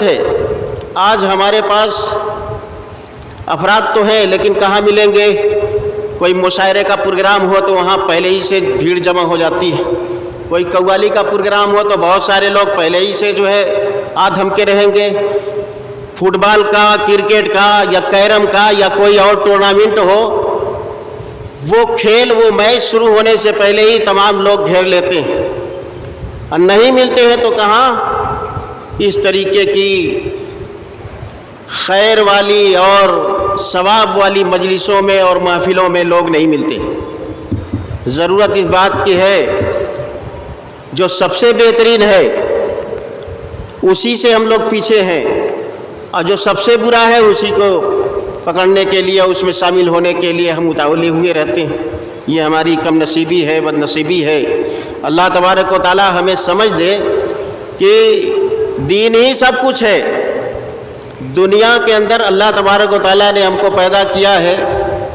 ضرورت ہے. آج ہمارے پاس افراد تو ہیں لیکن کہاں ملیں گے؟ کوئی مشاعرے کا پروگرام ہو تو وہاں پہلے ہی سے بھیڑ جمع ہو جاتی ہے. کوئی قوالی کا پروگرام ہو تو بہت سارے لوگ پہلے ہی سے جو ہے آدھ ہم کے رہیں گے. فٹ بال کا، کرکٹ کا یا کیرم کا یا کوئی اور ٹورنامنٹ ہو، وہ کھیل، وہ میچ شروع ہونے سے پہلے ہی تمام لوگ گھیر لیتے ہیں. اور نہیں ملتے ہیں تو کہاں؟ اس طریقے کی خیر والی اور ثواب والی مجلسوں میں اور محفلوں میں لوگ نہیں ملتے. ضرورت اس بات کی ہے جو سب سے بہترین ہے اسی سے ہم لوگ پیچھے ہیں، اور جو سب سے برا ہے اسی کو پکڑنے کے لیے، اس میں شامل ہونے کے لیے ہم متاولے ہوئے رہتے ہیں. یہ ہماری کم نصیبی ہے، بد نصیبی ہے. اللہ تبارک و تعالی ہمیں سمجھ دے کہ دین ہی سب کچھ ہے. دنیا کے اندر اللہ تبارک و تعالیٰ نے ہم کو پیدا کیا ہے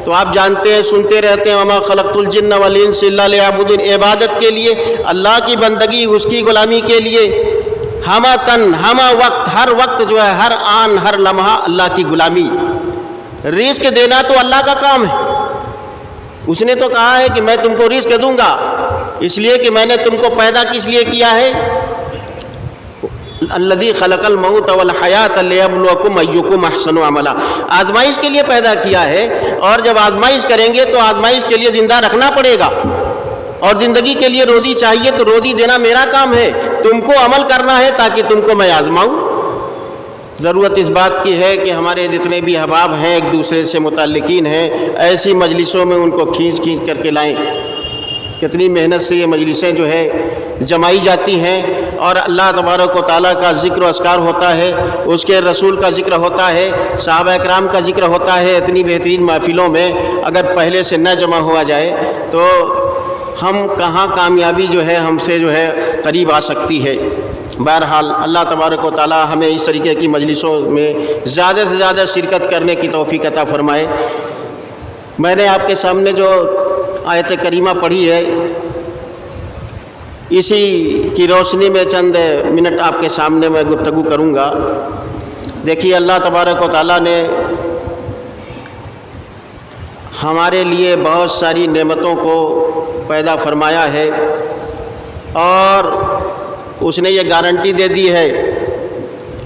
تو آپ جانتے ہیں، سنتے رہتے ہیں، وما خلقت الجن والانس الا لیعبدون، عبادت کے لیے، اللہ کی بندگی، اس کی غلامی کے لیے، ہمہ تن ہمہ وقت، ہر وقت جو ہے، ہر آن ہر لمحہ اللہ کی غلامی. رزق دینا تو اللہ کا کام ہے. اس نے تو کہا ہے کہ میں تم کو رزق دوں گا، اس لیے کہ میں نے تم کو پیدا کس لیے کیا ہے؟ الذی خلق الموت والحیات لیبلوکم ایکم احسن عملا، آزمائش کے لیے پیدا کیا ہے. اور جب آزمائش کریں گے تو آزمائش کے لیے زندہ رکھنا پڑے گا، اور زندگی کے لیے روزی چاہیے تو روزی دینا میرا کام ہے. تم کو عمل کرنا ہے تاکہ تم کو میں آزماؤں. ضرورت اس بات کی ہے کہ ہمارے جتنے بھی احباب ہیں، ایک دوسرے سے متعلقین ہیں، ایسی مجلسوں میں ان کو کھینچ کر کے لائیں. کتنی محنت سے یہ مجلسیں جو ہے جمائی جاتی ہیں، اور اللہ تبارک و تعالیٰ کا ذکر و اذکار ہوتا ہے، اس کے رسول کا ذکر ہوتا ہے، صحابہ اکرام کا ذکر ہوتا ہے. اتنی بہترین محفلوں میں اگر پہلے سے نہ جمع ہوا جائے تو ہم کہاں کامیابی جو ہے ہم سے جو ہے قریب آ سکتی ہے. بہرحال اللہ تبارک و تعالیٰ ہمیں اس طریقے کی مجلسوں میں زیادہ سے زیادہ شرکت کرنے کی توفیق عطا فرمائے. میں نے آپ کے سامنے جو آیت کریمہ پڑھی ہے، اسی کی روشنی میں چند منٹ آپ کے سامنے میں گفتگو کروں گا. دیکھیے، اللہ تبارک و تعالیٰ نے ہمارے لیے بہت ساری نعمتوں کو پیدا فرمایا ہے، اور اس نے یہ گارنٹی دے دی ہے،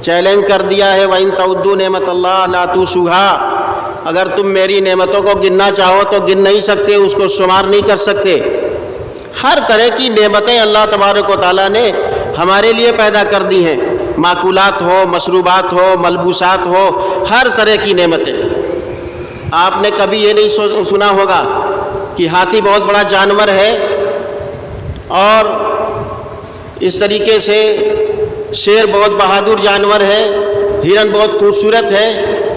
چیلنج کر دیا ہے، وَإِن تَعُدُّوا نِعْمَتَ اللَّهِ لَا تُحْصُوهَا، اگر تم میری نعمتوں کو گننا چاہو تو گن نہیں سکتے، اس کو شمار نہیں کر سکتے. ہر طرح کی نعمتیں اللہ تبارک و تعالیٰ نے ہمارے لیے پیدا کر دی ہیں، معقولات ہو، مشروبات ہو، ملبوسات ہو، ہر طرح کی نعمتیں. آپ نے کبھی یہ نہیں سنا ہوگا کہ ہاتھی بہت بڑا جانور ہے، اور اس طریقے سے شیر بہت بہادر جانور ہے، ہرن بہت خوبصورت ہے،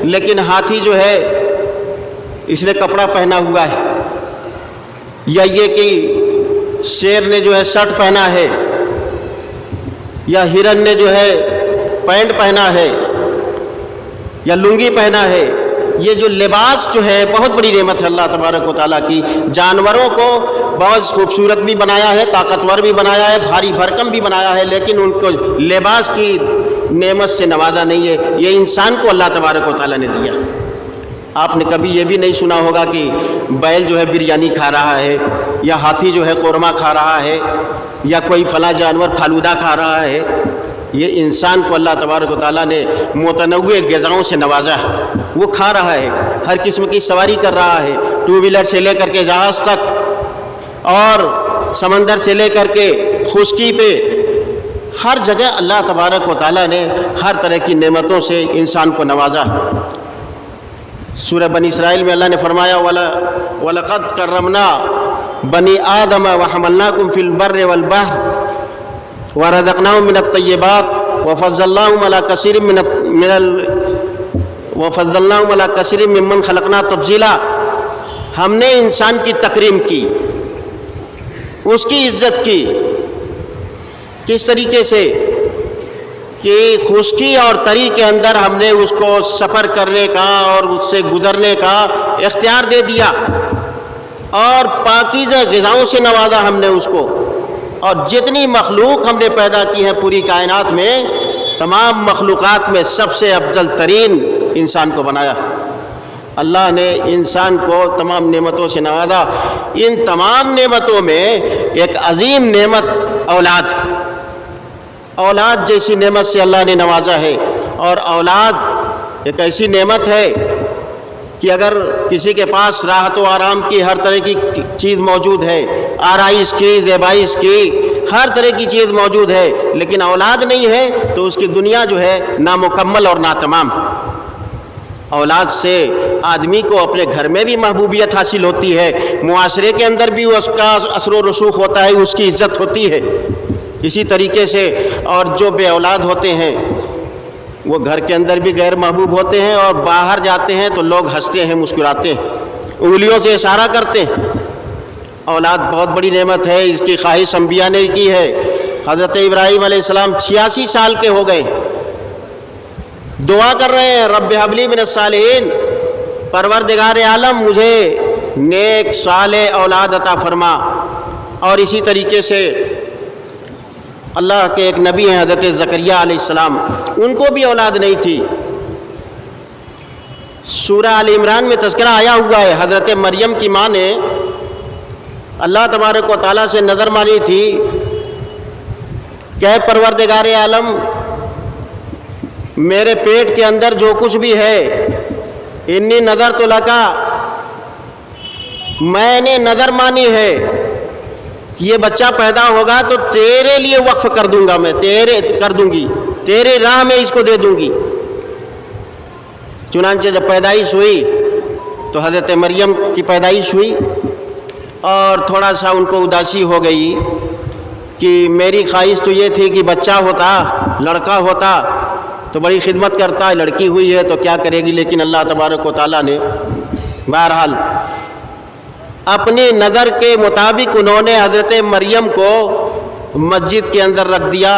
لیکن ہاتھی جو ہے اس نے کپڑا پہنا ہوا ہے، یا یہ کہ شیر نے جو ہے شرٹ پہنا ہے، یا ہرن نے جو ہے پینٹ پہنا ہے یا لنگی پہنا ہے. یہ جو لباس جو ہے بہت بڑی نعمت ہے اللہ تبارک و تعالیٰ کی. جانوروں کو بہت خوبصورت بھی بنایا ہے، طاقتور بھی بنایا ہے، بھاری بھرکم بھی بنایا ہے، لیکن ان کو لباس کی نعمت سے نوازا نہیں ہے. یہ انسان کو اللہ تبارک و تعالیٰ نے دیا. آپ نے کبھی یہ بھی نہیں سنا ہوگا کہ بیل جو ہے بریانی کھا رہا ہے، یا ہاتھی جو ہے قورمہ کھا رہا ہے، یا کوئی فلاں جانور پھالودہ کھا رہا ہے. یہ انسان کو اللہ تبارک و تعالیٰ نے متنوع غذاؤں سے نوازا ہے، وہ کھا رہا ہے، ہر قسم کی سواری کر رہا ہے، 2 ویلر سے لے کر کے جہاز تک، اور سمندر سے لے کر کے خشکی پہ، ہر جگہ اللہ تبارک و تعالیٰ نے ہر طرح کی نعمتوں سے انسان کو نوازا. سورہ بنی اسرائیل میں اللہ نے فرمایا، وَلَقَدْ كَرَّمْنَا بَنِي آدَمَ وَحَمَلْنَاكُمْ فِي الْبَرِّ وَالْبَحْرِ وَرَزَقْنَاهُم مِّنَ الطَّيِّبَاتِ وَفَضَّلْنَاهُمْ عَلَىٰ كَثِيرٍ مِّمَّنْ خَلَقْنَا تَفْضِيلًا. ہم نے انسان کی تکریم کی، اس کی عزت کی. کس طریقے سے؟ کہ خشکی اور تری کے اندر ہم نے اس کو سفر کرنے کا اور اس سے گزرنے کا اختیار دے دیا، اور پاکیزہ غذاؤں سے نوازا ہم نے اس کو. اور جتنی مخلوق ہم نے پیدا کی ہے پوری کائنات میں، تمام مخلوقات میں سب سے افضل ترین انسان کو بنایا۔ اللہ نے انسان کو تمام نعمتوں سے نوازا۔ ان تمام نعمتوں میں ایک عظیم نعمت اولاد ہے۔ اولاد جیسی نعمت سے اللہ نے نوازا ہے، اور اولاد ایک ایسی نعمت ہے کہ اگر کسی کے پاس راحت و آرام کی ہر طرح کی چیز موجود ہے، آرائش کی، زیبائش کی، ہر طرح کی چیز موجود ہے، لیکن اولاد نہیں ہے تو اس کی دنیا جو ہے نامکمل اور ناتمام۔ اولاد سے آدمی کو اپنے گھر میں بھی محبوبیت حاصل ہوتی ہے، معاشرے کے اندر بھی اس کا اثر و رسوخ ہوتا ہے، اس کی عزت ہوتی ہے۔ اسی طریقے سے اور جو بے اولاد ہوتے ہیں وہ گھر کے اندر بھی غیر محبوب ہوتے ہیں، اور باہر جاتے ہیں تو لوگ ہنستے ہیں، مسکراتے ہیں، انگلیوں سے اشارہ کرتے ہیں۔ اولاد بہت بڑی نعمت ہے، اس کی خواہش انبیاء نے کی ہے۔ حضرت ابراہیم علیہ السلام 86 سال کے ہو گئے، دعا کر رہے ہیں رب ہب لی من الصالحین، پروردگار عالم مجھے نیک صالح اولاد عطا فرما۔ اور اسی طریقے سے اللہ کے ایک نبی ہیں حضرت زکریا علیہ السلام، ان کو بھی اولاد نہیں تھی۔ سورہ آل عمران میں تذکرہ آیا ہوا ہے، حضرت مریم کی ماں نے اللہ تبارک و تعالیٰ سے نظر مانی تھی کہ اے پروردگار عالم، میرے پیٹ کے اندر جو کچھ بھی ہے، انی نظر تو لکا، میں نے نظر مانی ہے کہ یہ بچہ پیدا ہوگا تو تیرے لیے وقف کر دوں گا، میں کر دوں گی، تیرے راہ میں اس کو دے دوں گی۔ چنانچہ جب پیدائش ہوئی تو حضرت مریم کی پیدائش ہوئی، اور تھوڑا سا ان کو اداسی ہو گئی کہ میری خواہش تو یہ تھی کہ بچہ ہوتا، لڑکا ہوتا تو بڑی خدمت کرتا ہے، لڑکی ہوئی ہے تو کیا کرے گی، لیکن اللہ تبارک و تعالیٰ نے بہرحال اپنی نظر کے مطابق انہوں نے حضرت مریم کو مسجد کے اندر رکھ دیا،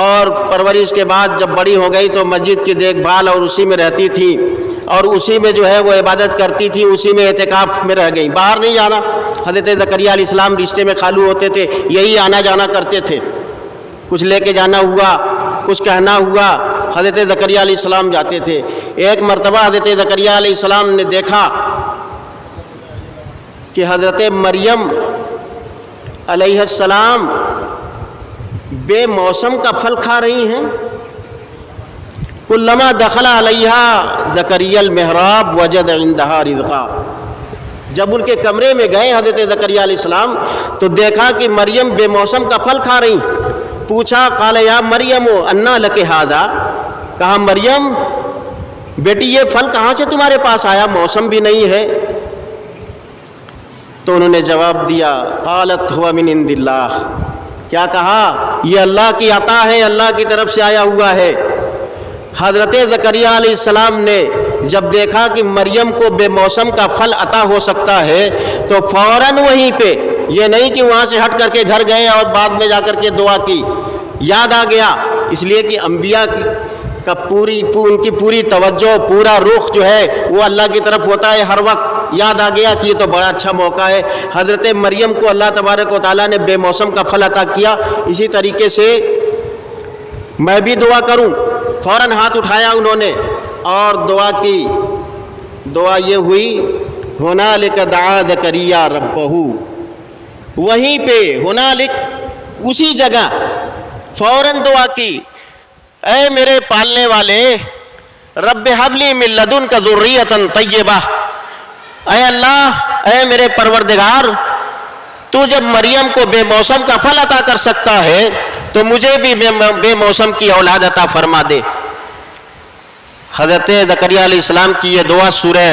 اور پرورش کے بعد جب بڑی ہو گئی تو مسجد کی دیکھ بھال اور اسی میں رہتی تھی، اور اسی میں جو ہے وہ عبادت کرتی تھی، اسی میں اعتکاف میں رہ گئی، باہر نہیں جانا۔ حضرت زکریا علیہ السلام رشتے میں خالو ہوتے تھے، یہی آنا جانا کرتے تھے، کچھ لے کے جانا ہوا، کچھ کہنا ہوا، حضرت زکریا علیہ السلام جاتے تھے۔ ایک مرتبہ حضرت زکریا علیہ السلام نے دیکھا کہ حضرت مریم علیہ السلام بے موسم کا پھل کھا رہی ہیں۔ کلما دخل علیہا زکریا المحراب وجد عندہا رزقا، جب ان کے کمرے میں گئے حضرت زکریا علیہ السلام تو دیکھا کہ مریم بے موسم کا پھل کھا رہی۔ پوچھا قال یا مریم انا لک ھذا، کہا مریم بیٹی یہ پھل کہاں سے تمہارے پاس آیا، موسم بھی نہیں ہے۔ تو انہوں نے جواب دیا قالت هو من عند اللہ، کیا کہا یہ اللہ کی عطا ہے، اللہ کی طرف سے آیا ہوا ہے۔ حضرت زکریا علیہ السلام نے جب دیکھا کہ مریم کو بے موسم کا پھل عطا ہو سکتا ہے تو فوراً وہیں پہ، یہ نہیں کہ وہاں سے ہٹ کر کے گھر گئے اور بعد میں جا کر کے دعا کی، یاد آ گیا، اس لیے کہ انبیاء کا ان کی پوری توجہ، پورا رخ جو ہے وہ اللہ کی طرف ہوتا ہے ہر وقت۔ یاد آ گیا کہ یہ تو بڑا اچھا موقع ہے، حضرت مریم کو اللہ تبارک و تعالیٰ نے بے موسم کا پھل عطا کیا، اسی طریقے سے میں بھی دعا کروں۔ فوراً ہاتھ اٹھایا انہوں نے اور دعا کی، دعا یہ ہوئی ہنالک دعا زکریا ربہ، وہیں پہ ہنالک اسی جگہ فوراً دعا کی، اے میرے پالنے والے رب حب لی من لدنک ذریۃ طیبہ، اے اللہ، اے میرے پروردگار، تو جب مریم کو بے موسم کا پھل عطا کر سکتا ہے تو مجھے بھی بے موسم کی اولاد عطا فرما دے۔ حضرت زکریا علیہ السلام کی یہ دعا سورہ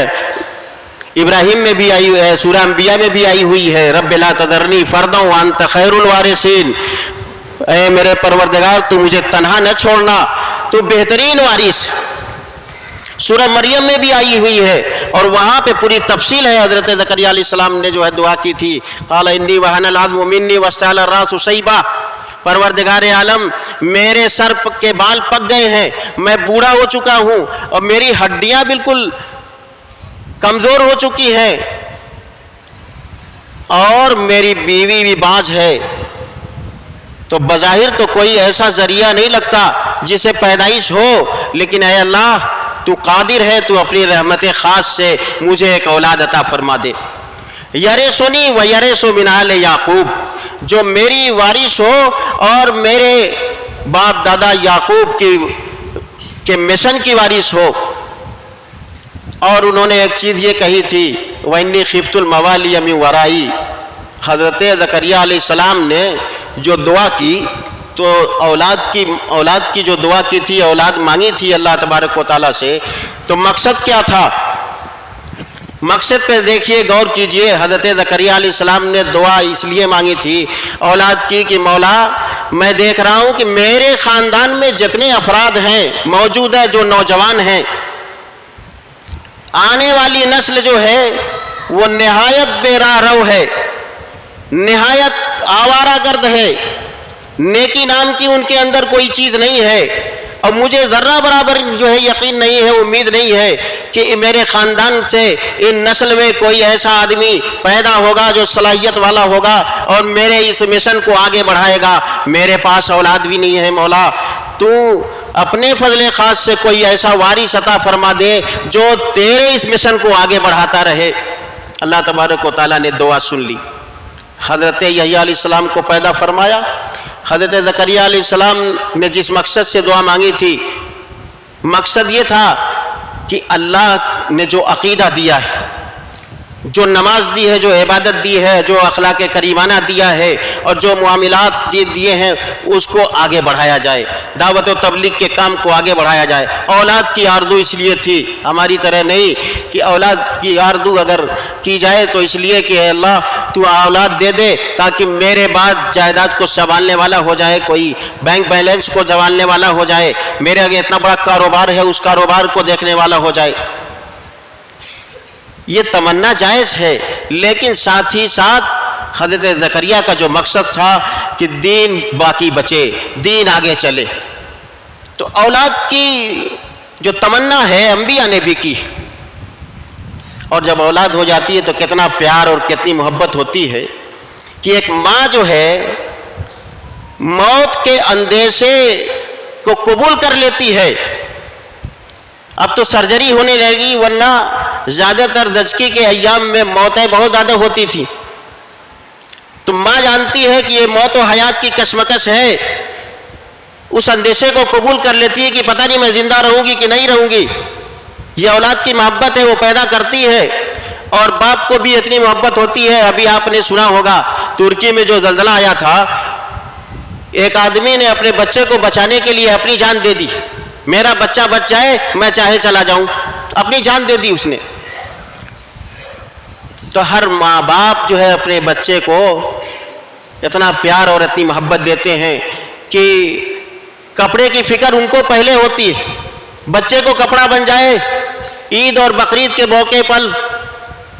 ابراہیم میں بھی آئی ہے، سورہ انبیاء میں بھی آئی ہوئی ہے، رب لا تذرنی فردا وانت خیر الوارثین، اے میرے پروردگار تو مجھے تنہا نہ چھوڑنا، تو بہترین وارث۔ سورہ مریم میں بھی آئی ہوئی ہے اور وہاں پہ پوری تفصیل ہے، حضرت زکریا علیہ السلام نے جو ہے دعا کی تھی، قال انی وہن العظم منی واشتعل الراس شیبا، پروردگار عالم میرے سر کے بال پک گئے ہیں، میں بوڑھا ہو چکا ہوں اور میری ہڈیاں بالکل کمزور ہو چکی ہیں، اور میری بیوی بھی باج ہے، تو بظاہر تو کوئی ایسا ذریعہ نہیں لگتا، جسے پیدائش ہو، لیکن اے اللہ تو قادر ہے، تو اپنی رحمت خاص سے مجھے ایک اولاد عطا فرما دے۔ یرثنی و یرث من آل یعقوب، جو میری وارث ہو اور میرے باپ دادا یعقوب کے مشن کی وارث ہو۔ اور انہوں نے ایک چیز یہ کہی تھی، وَإِنِّي خِفْتُ الْمَوَالِيَ مِنْ وَرَائِي، حضرت زکریا علیہ السلام نے جو دعا کی تو اولاد کی جو دعا کی تھی، اولاد مانگی تھی اللہ تبارک و تعالیٰ سے، تو مقصد کیا تھا؟ مقصد پہ دیکھیے، غور کیجئے۔ حضرت زکریا علیہ السلام نے دعا اس لیے مانگی تھی اولاد کی کہ مولا میں دیکھ رہا ہوں کہ میرے خاندان میں جتنے افراد ہیں موجود ہیں، جو نوجوان ہیں، آنے والی نسل جو ہے وہ نہایت بے راہ رو ہے، نہایت آوارہ گرد ہے، نیکی نام کی ان کے اندر کوئی چیز نہیں ہے، اور مجھے ذرہ برابر جو ہے یقین نہیں ہے، امید نہیں ہے کہ میرے خاندان سے ان نسل میں کوئی ایسا آدمی پیدا ہوگا جو صلاحیت والا ہوگا اور میرے اس مشن کو آگے بڑھائے گا۔ میرے پاس اولاد بھی نہیں ہے، مولا تو اپنے فضل خاص سے کوئی ایسا وارث عطا فرما دے جو تیرے اس مشن کو آگے بڑھاتا رہے۔ اللہ تبارک و تعالیٰ نے دعا سن لی، حضرت یحییٰ علیہ السلام کو پیدا فرمایا۔ حضرت زکریا علیہ السلام نے جس مقصد سے دعا مانگی تھی، مقصد یہ تھا کہ اللہ نے جو عقیدہ دیا ہے، جو نماز دی ہے، جو عبادت دی ہے، جو اخلاق کریمانہ دیا ہے اور جو معاملات دیے ہیں، اس کو آگے بڑھایا جائے، دعوت و تبلیغ کے کام کو آگے بڑھایا جائے۔ اولاد کی آرزو اس لیے تھی، ہماری طرح نہیں کہ اولاد کی آرزو اگر کی جائے تو اس لیے کہ اے اللہ تو اولاد دے دے تاکہ میرے بعد جائیداد کو سنبھالنے والا ہو جائے، کوئی بینک بیلنس کو سنبھالنے والا ہو جائے، میرے آگے اتنا بڑا کاروبار ہے اس کاروبار کو دیکھنے والا ہو جائے۔ یہ تمنا جائز ہے، لیکن ساتھ ہی ساتھ حضرت زکریا کا جو مقصد تھا کہ دین باقی بچے، دین آگے چلے، تو اولاد کی جو تمنا ہے انبیاء نے بھی کی، اور جب اولاد ہو جاتی ہے تو کتنا پیار اور کتنی محبت ہوتی ہے کہ ایک ماں جو ہے موت کے اندیشے کو قبول کر لیتی ہے۔ اب تو سرجری ہونے لگے گی، ورنہ زیادہ تر زچگی کے ایام میں موتیں بہت زیادہ ہوتی تھی، تو ماں جانتی ہے کہ یہ موت و حیات کی کشمکش ہے، اس اندیشے کو قبول کر لیتی ہے کہ پتہ نہیں میں زندہ رہوں گی کہ نہیں رہوں گی۔ یہ اولاد کی محبت ہے، وہ پیدا کرتی ہے، اور باپ کو بھی اتنی محبت ہوتی ہے۔ ابھی آپ نے سنا ہوگا ترکی میں جو زلزلہ آیا تھا، ایک آدمی نے اپنے بچے کو بچانے کے لیے اپنی جان دے دی، میرا بچہ بچ جائے میں چاہے چلا جاؤں، اپنی جان دے دی اس نے۔ تو ہر ماں باپ جو ہے اپنے بچے کو اتنا پیار اور اتنی محبت دیتے ہیں کہ کپڑے کی فکر ان کو پہلے ہوتی ہے، بچے کو کپڑا بن جائے، عید اور بقرعید کے موقع پر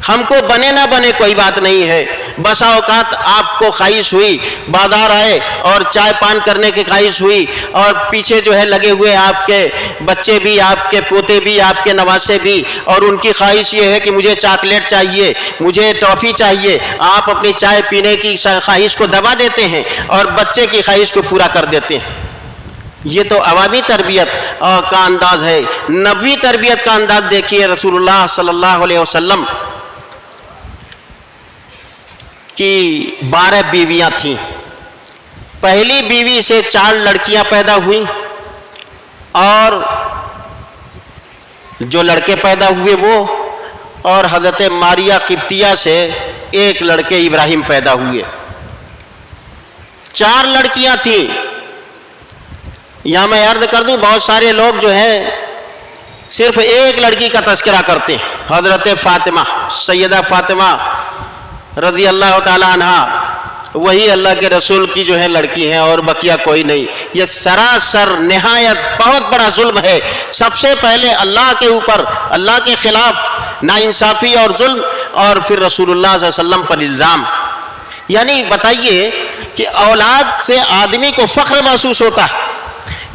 ہم کو بنے نہ بنے کوئی بات نہیں ہے۔ بسا اوقات آپ کو خواہش ہوئی، بازار آئے اور چائے پان کرنے کی خواہش ہوئی، اور پیچھے جو ہے لگے ہوئے آپ کے بچے بھی، آپ کے پوتے بھی، آپ کے نواسے بھی، اور ان کی خواہش یہ ہے کہ مجھے چاکلیٹ چاہیے، مجھے ٹافی چاہیے۔ آپ اپنی چائے پینے کی خواہش کو دبا دیتے ہیں اور بچے کی خواہش کو پورا کر دیتے ہیں۔ یہ تو عوامی تربیت کا انداز ہے۔ نبوی تربیت کا انداز دیکھیے، رسول اللہ صلی اللہ علیہ وسلم کی 12 بیویاں تھیں، پہلی بیوی سے 4 لڑکیاں پیدا ہوئیں، اور جو لڑکے پیدا ہوئے وہ، اور حضرت ماریہ قبطیہ سے 1 لڑکے ابراہیم پیدا ہوئے، 4 لڑکیاں تھیں۔ یہاں میں عرض کر دوں، بہت سارے لوگ جو ہیں صرف 1 لڑکی کا تذکرہ کرتے ہیں، حضرت فاطمہ، سیدہ فاطمہ رضی اللہ تعالی عنہ، وہی اللہ کے رسول کی جو ہے لڑکی ہیں، اور بقیہ کوئی نہیں۔ یہ سراسر نہایت بہت بڑا ظلم ہے۔ سب سے پہلے اللہ کے اوپر، اللہ کے خلاف ناانصافی اور ظلم، اور پھر رسول اللہ صلی اللہ علیہ وسلم پر الزام۔ یعنی بتائیے کہ اولاد سے آدمی کو فخر محسوس ہوتا ہے۔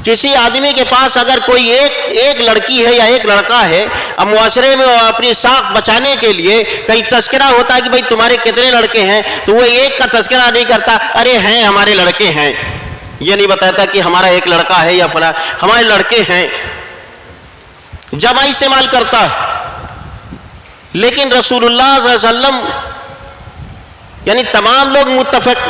کسی آدمی کے پاس اگر کوئی ایک لڑکی ہے یا 1 لڑکا ہے، اب معاشرے میں اپنی ساکھ بچانے کے لیے کئی تذکرہ ہوتا ہے کہ بھئی تمہارے کتنے لڑکے ہیں، تو وہ 1 کا تذکرہ نہیں کرتا، ارے ہیں ہمارے لڑکے ہیں۔ یہ نہیں بتاتا کہ ہمارا ایک لڑکا ہے یا فلاں، ہمارے لڑکے ہیں، جمع استعمال کرتا ہے۔ لیکن رسول اللہ صلی اللہ علیہ وسلم یعنی تمام لوگ متفق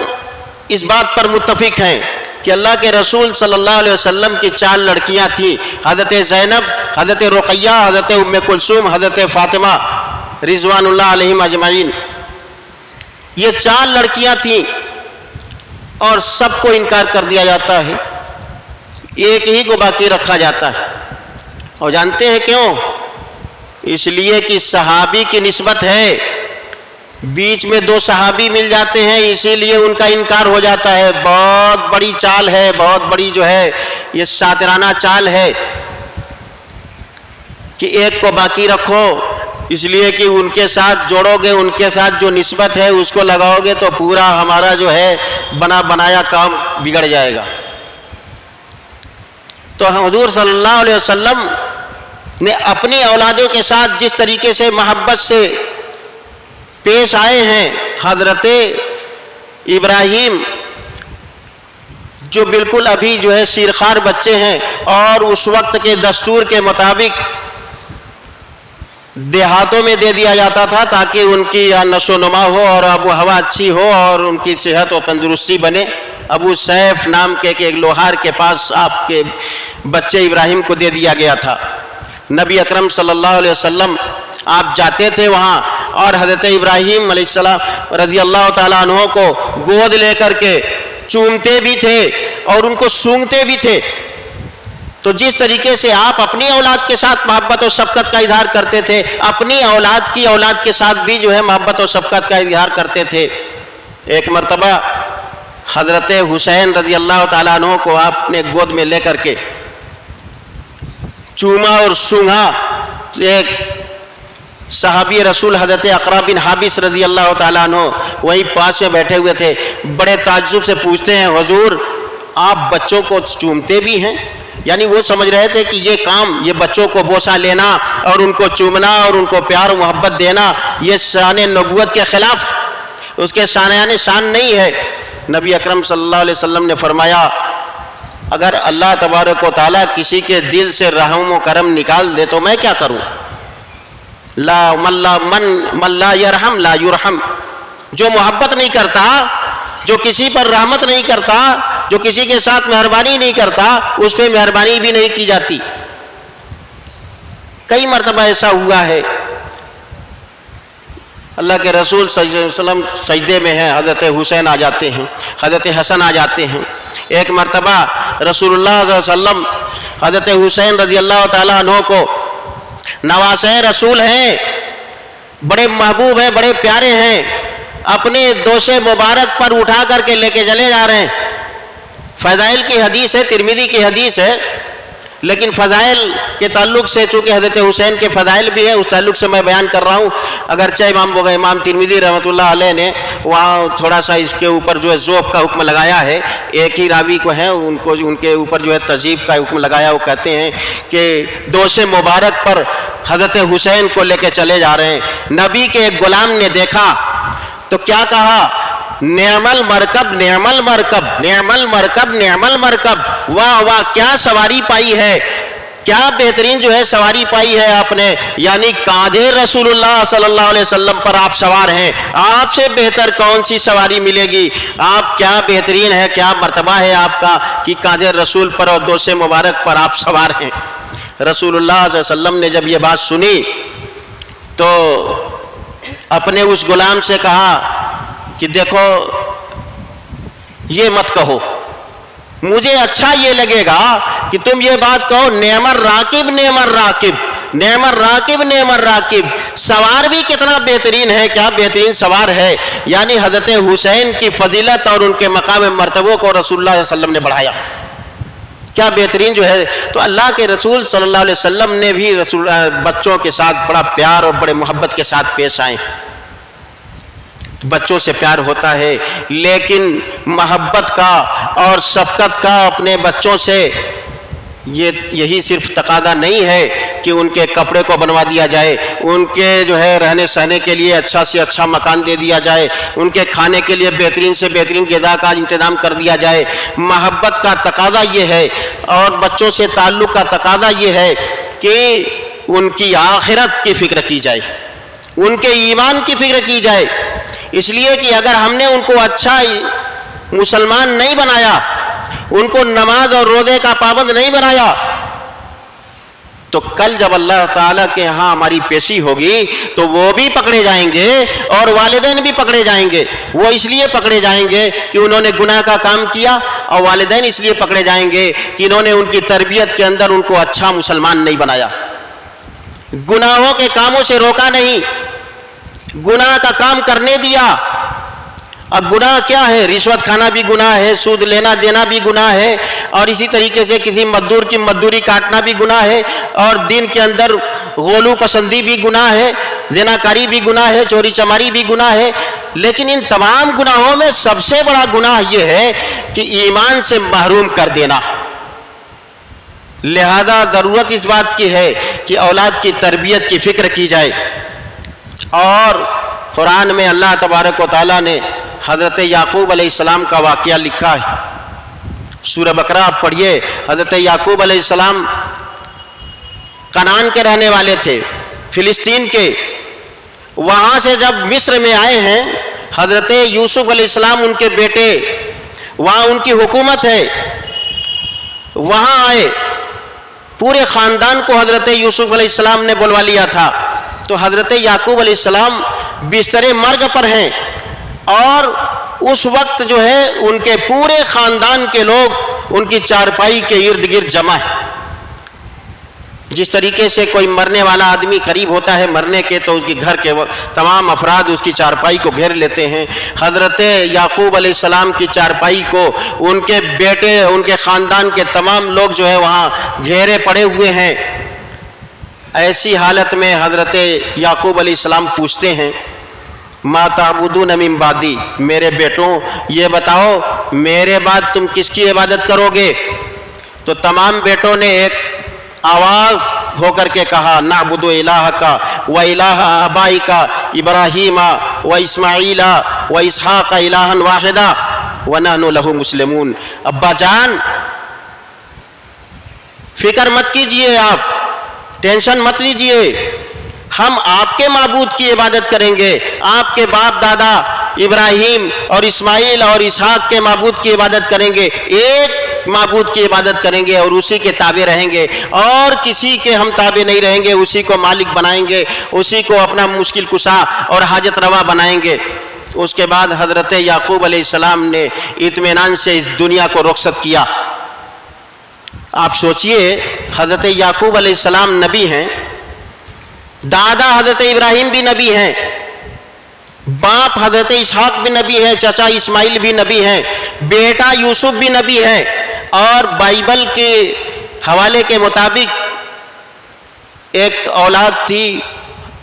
اس بات پر متفق ہیں کہ اللہ کے رسول صلی اللہ علیہ وسلم کی 4 لڑکیاں تھیں، حضرت زینب، حضرت رقیہ، حضرت ام کلثوم، حضرت فاطمہ رضوان اللہ علیہم اجمعین۔ یہ 4 لڑکیاں تھیں اور سب کو انکار کر دیا جاتا ہے، ایک ہی کو باقی رکھا جاتا ہے۔ اور جانتے ہیں کیوں؟ اس لیے کہ صحابی کی نسبت ہے، بیچ میں 2 صحابی مل جاتے ہیں، اسی لیے ان کا انکار ہو جاتا ہے۔ بہت بڑی چال ہے، بہت بڑی جو ہے یہ شاطرانہ چال ہے کہ ایک کو باقی رکھو، اس لیے کہ ان کے ساتھ جوڑو گے، ان کے ساتھ جو نسبت ہے اس کو لگاؤ گے تو پورا ہمارا جو ہے بنا بنایا کام بگڑ جائے گا۔ تو حضور صلی اللہ علیہ وسلم نے اپنی اولادوں کے ساتھ جس طریقے سے محبت سے پیش آئے ہیں، حضرت ابراہیم جو بالکل ابھی جو ہے شیرخوار بچے ہیں اور اس وقت کے دستور کے مطابق دیہاتوں میں دے دیا جاتا تھا تاکہ ان کی نشو و نما ہو اور آب و ہوا اچھی ہو اور ان کی صحت و تندرستی بنے۔ ابو سیف نام کے ایک لوہار کے پاس آپ کے بچے ابراہیم کو دے دیا گیا تھا۔ نبی اکرم صلی اللہ علیہ وسلم آپ جاتے تھے وہاں اور حضرت ابراہیم علیہ السلام رضی اللہ تعالیٰ عنہ کو گود لے کر کے چومتے بھی تھے اور ان کو سونگھتے بھی تھے۔ تو جس طریقے سے آپ اپنی اولاد کے ساتھ محبت و شفقت کا اظہار کرتے تھے، اپنی اولاد کی اولاد کے ساتھ بھی جو ہے محبت و شفقت کا اظہار کرتے تھے۔ ایک مرتبہ حضرت حسین رضی اللہ تعالیٰ عنہ کو آپ نے گود میں لے کر کے چوما اور سونگھا۔ ایک صحابی رسول حضرت اقرا بن حابس رضی اللہ تعالیٰ عنہ وہیں پاس میں بیٹھے ہوئے تھے، بڑے تعجب سے پوچھتے ہیں حضور آپ بچوں کو چومتے بھی ہیں؟ یعنی وہ سمجھ رہے تھے کہ یہ کام، یہ بچوں کو بوسہ لینا اور ان کو چومنا اور ان کو پیار و محبت دینا یہ شان نبوت کے خلاف، اس کے شایان شان نہیں ہے۔ نبی اکرم صلی اللہ علیہ وسلم نے فرمایا اگر اللہ تبارک و تعالیٰ کسی کے دل سے رحم و کرم نکال دے تو میں کیا کروں؟ من لا یرحم لا یرحم، جو محبت نہیں کرتا، جو کسی پر رحمت نہیں کرتا، جو کسی کے ساتھ مہربانی نہیں کرتا، اس پہ مہربانی بھی نہیں کی جاتی۔ کئی مرتبہ ایسا ہوا ہے، اللہ کے رسول صلی اللہ علیہ وسلم سجدے میں ہیں، حضرت حسین آ جاتے ہیں، حضرت حسن آ جاتے ہیں۔ ایک مرتبہ رسول اللہ صلی اللہ علیہ وسلم حضرت حسین رضی اللہ تعالیٰ عنہ کو نواسۂ رسول ہیں، بڑے محبوب ہیں، بڑے پیارے ہیں، اپنے دوش مبارک پر اٹھا کر کے لے کے چلے جا رہے ہیں۔ فضائل کی حدیث ہے، ترمذی کی حدیث ہے، لیکن فضائل کے تعلق سے چونکہ حضرت حسین کے فضائل بھی ہیں اس تعلق سے میں بیان کر رہا ہوں، اگرچہ امام ترمذی رحمۃ اللہ علیہ نے وہاں تھوڑا سا اس کے اوپر جو ہے ذوف کا حکم لگایا ہے، ایک ہی راوی کو ہے ان کے اوپر جو ہے تذیب کا حکم لگایا۔ وہ کہتے ہیں کہ دوش مبارک پر حضرت حسین کو لے کے چلے جا رہے ہیں، نبی کے ایک غلام نے دیکھا تو کیا کہا؟ نعم المرکب نعم المرکب نعم المرکب نعم المرکب، واہ واہ کیا سواری پائی ہے، کیا بہترین جو ہے سواری پائی ہے آپ نے، یعنی کاندھے رسول اللہ صلی اللہ علیہ وسلم پر آپ سوار ہیں، آپ سے بہتر کون سی سواری ملے گی، آپ کیا بہترین ہے، کیا مرتبہ ہے آپ کا کہ کاندھے رسول پر اور دوش مبارک پر آپ سوار ہیں۔ رسول اللہ صلی اللہ علیہ وسلم نے جب یہ بات سنی تو اپنے اس غلام سے کہا کہ دیکھو یہ مت کہو، مجھے اچھا یہ لگے گا کہ تم یہ بات کہو نعم الراکب نعم الراکب نعم الراکب نعم الراکب، سوار بھی کتنا بہترین ہے، کیا بہترین سوار ہے۔ یعنی حضرت حسین کی فضیلت اور ان کے مقام مرتبوں کو رسول اللہ صلی اللہ علیہ وسلم نے بڑھایا، کیا بہترین جو ہے۔ تو اللہ کے رسول صلی اللہ علیہ وسلم نے بھی بچوں کے ساتھ بڑا پیار اور بڑے محبت کے ساتھ پیش آئے۔ بچوں سے پیار ہوتا ہے، لیکن محبت کا اور شفقت کا اپنے بچوں سے یہی صرف تقاضا نہیں ہے کہ ان کے کپڑے کو بنوا دیا جائے، ان کے جو ہے رہنے سہنے کے لیے اچھا سے اچھا مکان دے دیا جائے، ان کے کھانے کے لیے بہترین سے بہترین غذا کا انتظام کر دیا جائے۔ محبت کا تقاضا یہ ہے اور بچوں سے تعلق کا تقاضا یہ ہے کہ ان کی آخرت کی فکر کی جائے، ان کے ایمان کی فکر کی جائے، اس لیے کہ اگر ہم نے ان کو اچھا مسلمان نہیں بنایا، ان کو نماز اور روزے کا پابند نہیں بنایا، تو کل جب اللہ تعالیٰ کے ہاں ہماری پیشی ہوگی تو وہ بھی پکڑے جائیں گے اور والدین بھی پکڑے جائیں گے۔ وہ اس لیے پکڑے جائیں گے کہ انہوں نے گناہ کا کام کیا، اور والدین اس لیے پکڑے جائیں گے کہ انہوں نے ان کی تربیت کے اندر ان کو اچھا مسلمان نہیں بنایا، گناہوں کے کاموں سے روکا نہیں، گناہ کا کام کرنے دیا۔ اب گناہ کیا ہے؟ رشوت کھانا بھی گناہ ہے، سود لینا دینا بھی گناہ ہے، اور اسی طریقے سے کسی مزدور کی مزدوری کاٹنا بھی گناہ ہے، اور دین کے اندر غلو پسندی بھی گناہ ہے، زناکاری بھی گناہ ہے، چوری چماری بھی گناہ ہے۔ لیکن ان تمام گناہوں میں سب سے بڑا گناہ یہ ہے کہ ایمان سے محروم کر دینا۔ لہذا ضرورت اس بات کی ہے کہ اولاد کی تربیت کی فکر کی جائے، اور قرآن میں اللہ تبارک و تعالیٰ نے حضرت یعقوب علیہ السلام کا واقعہ لکھا ہے۔ سورہ بقرہ آپ پڑھیے۔ حضرت یعقوب علیہ السلام کنعان کے رہنے والے تھے، فلسطین کے۔ وہاں سے جب مصر میں آئے ہیں، حضرت یوسف علیہ السلام ان کے بیٹے، وہاں ان کی حکومت ہے، وہاں آئے، پورے خاندان کو حضرت یوسف علیہ السلام نے بلوا لیا تھا۔ تو حضرت یعقوب علیہ السلام بستر مرگ پر ہیں، اور اس وقت جو ہے ان کے پورے خاندان کے لوگ ان کی چارپائی کے ارد گرد جمع ہیں۔ جس طریقے سے کوئی مرنے والا آدمی قریب ہوتا ہے مرنے کے تو اس کے گھر کے تمام افراد اس کی چارپائی کو گھیر لیتے ہیں، حضرت یعقوب علیہ السلام کی چارپائی کو ان کے بیٹے، ان کے خاندان کے تمام لوگ جو ہے وہاں گھیرے پڑے ہوئے ہیں۔ ایسی حالت میں حضرت یعقوب علیہ السلام پوچھتے ہیں، ما تعبدون من بعدی، میرے بیٹوں یہ بتاؤ میرے بعد تم کس کی عبادت کرو گے؟ تو تمام بیٹوں نے ایک آواز ہو کر کے کہا، نعبد الہک و الہ آبائک ابراہیم و اسماعیل و اسحاق الہا واحدا ونحن لہ مسلمون۔ ابا جان فکر مت کیجئے، آپ ٹینشن مت لیجئے، ہم آپ کے معبود کی عبادت کریں گے، آپ کے باپ دادا ابراہیم اور اسماعیل اور اسحاق کے معبود کی عبادت کریں گے، ایک معبود کی عبادت کریں گے اور اسی کے تابع رہیں گے، اور کسی کے ہم تابع نہیں رہیں گے، اسی کو مالک بنائیں گے، اسی کو اپنا مشکل کشا اور حاجت روا بنائیں گے۔ اس کے بعد حضرت یعقوب علیہ السلام نے اطمینان سے اس دنیا کو رخصت کیا۔ آپ سوچئے حضرت یعقوب علیہ السلام نبی ہیں، دادا حضرت ابراہیم بھی نبی ہیں، باپ حضرت اسحاق بھی نبی ہے، چچا اسماعیل بھی نبی ہیں، بیٹا یوسف بھی نبی ہے، اور بائبل کے حوالے کے مطابق ایک اولاد تھی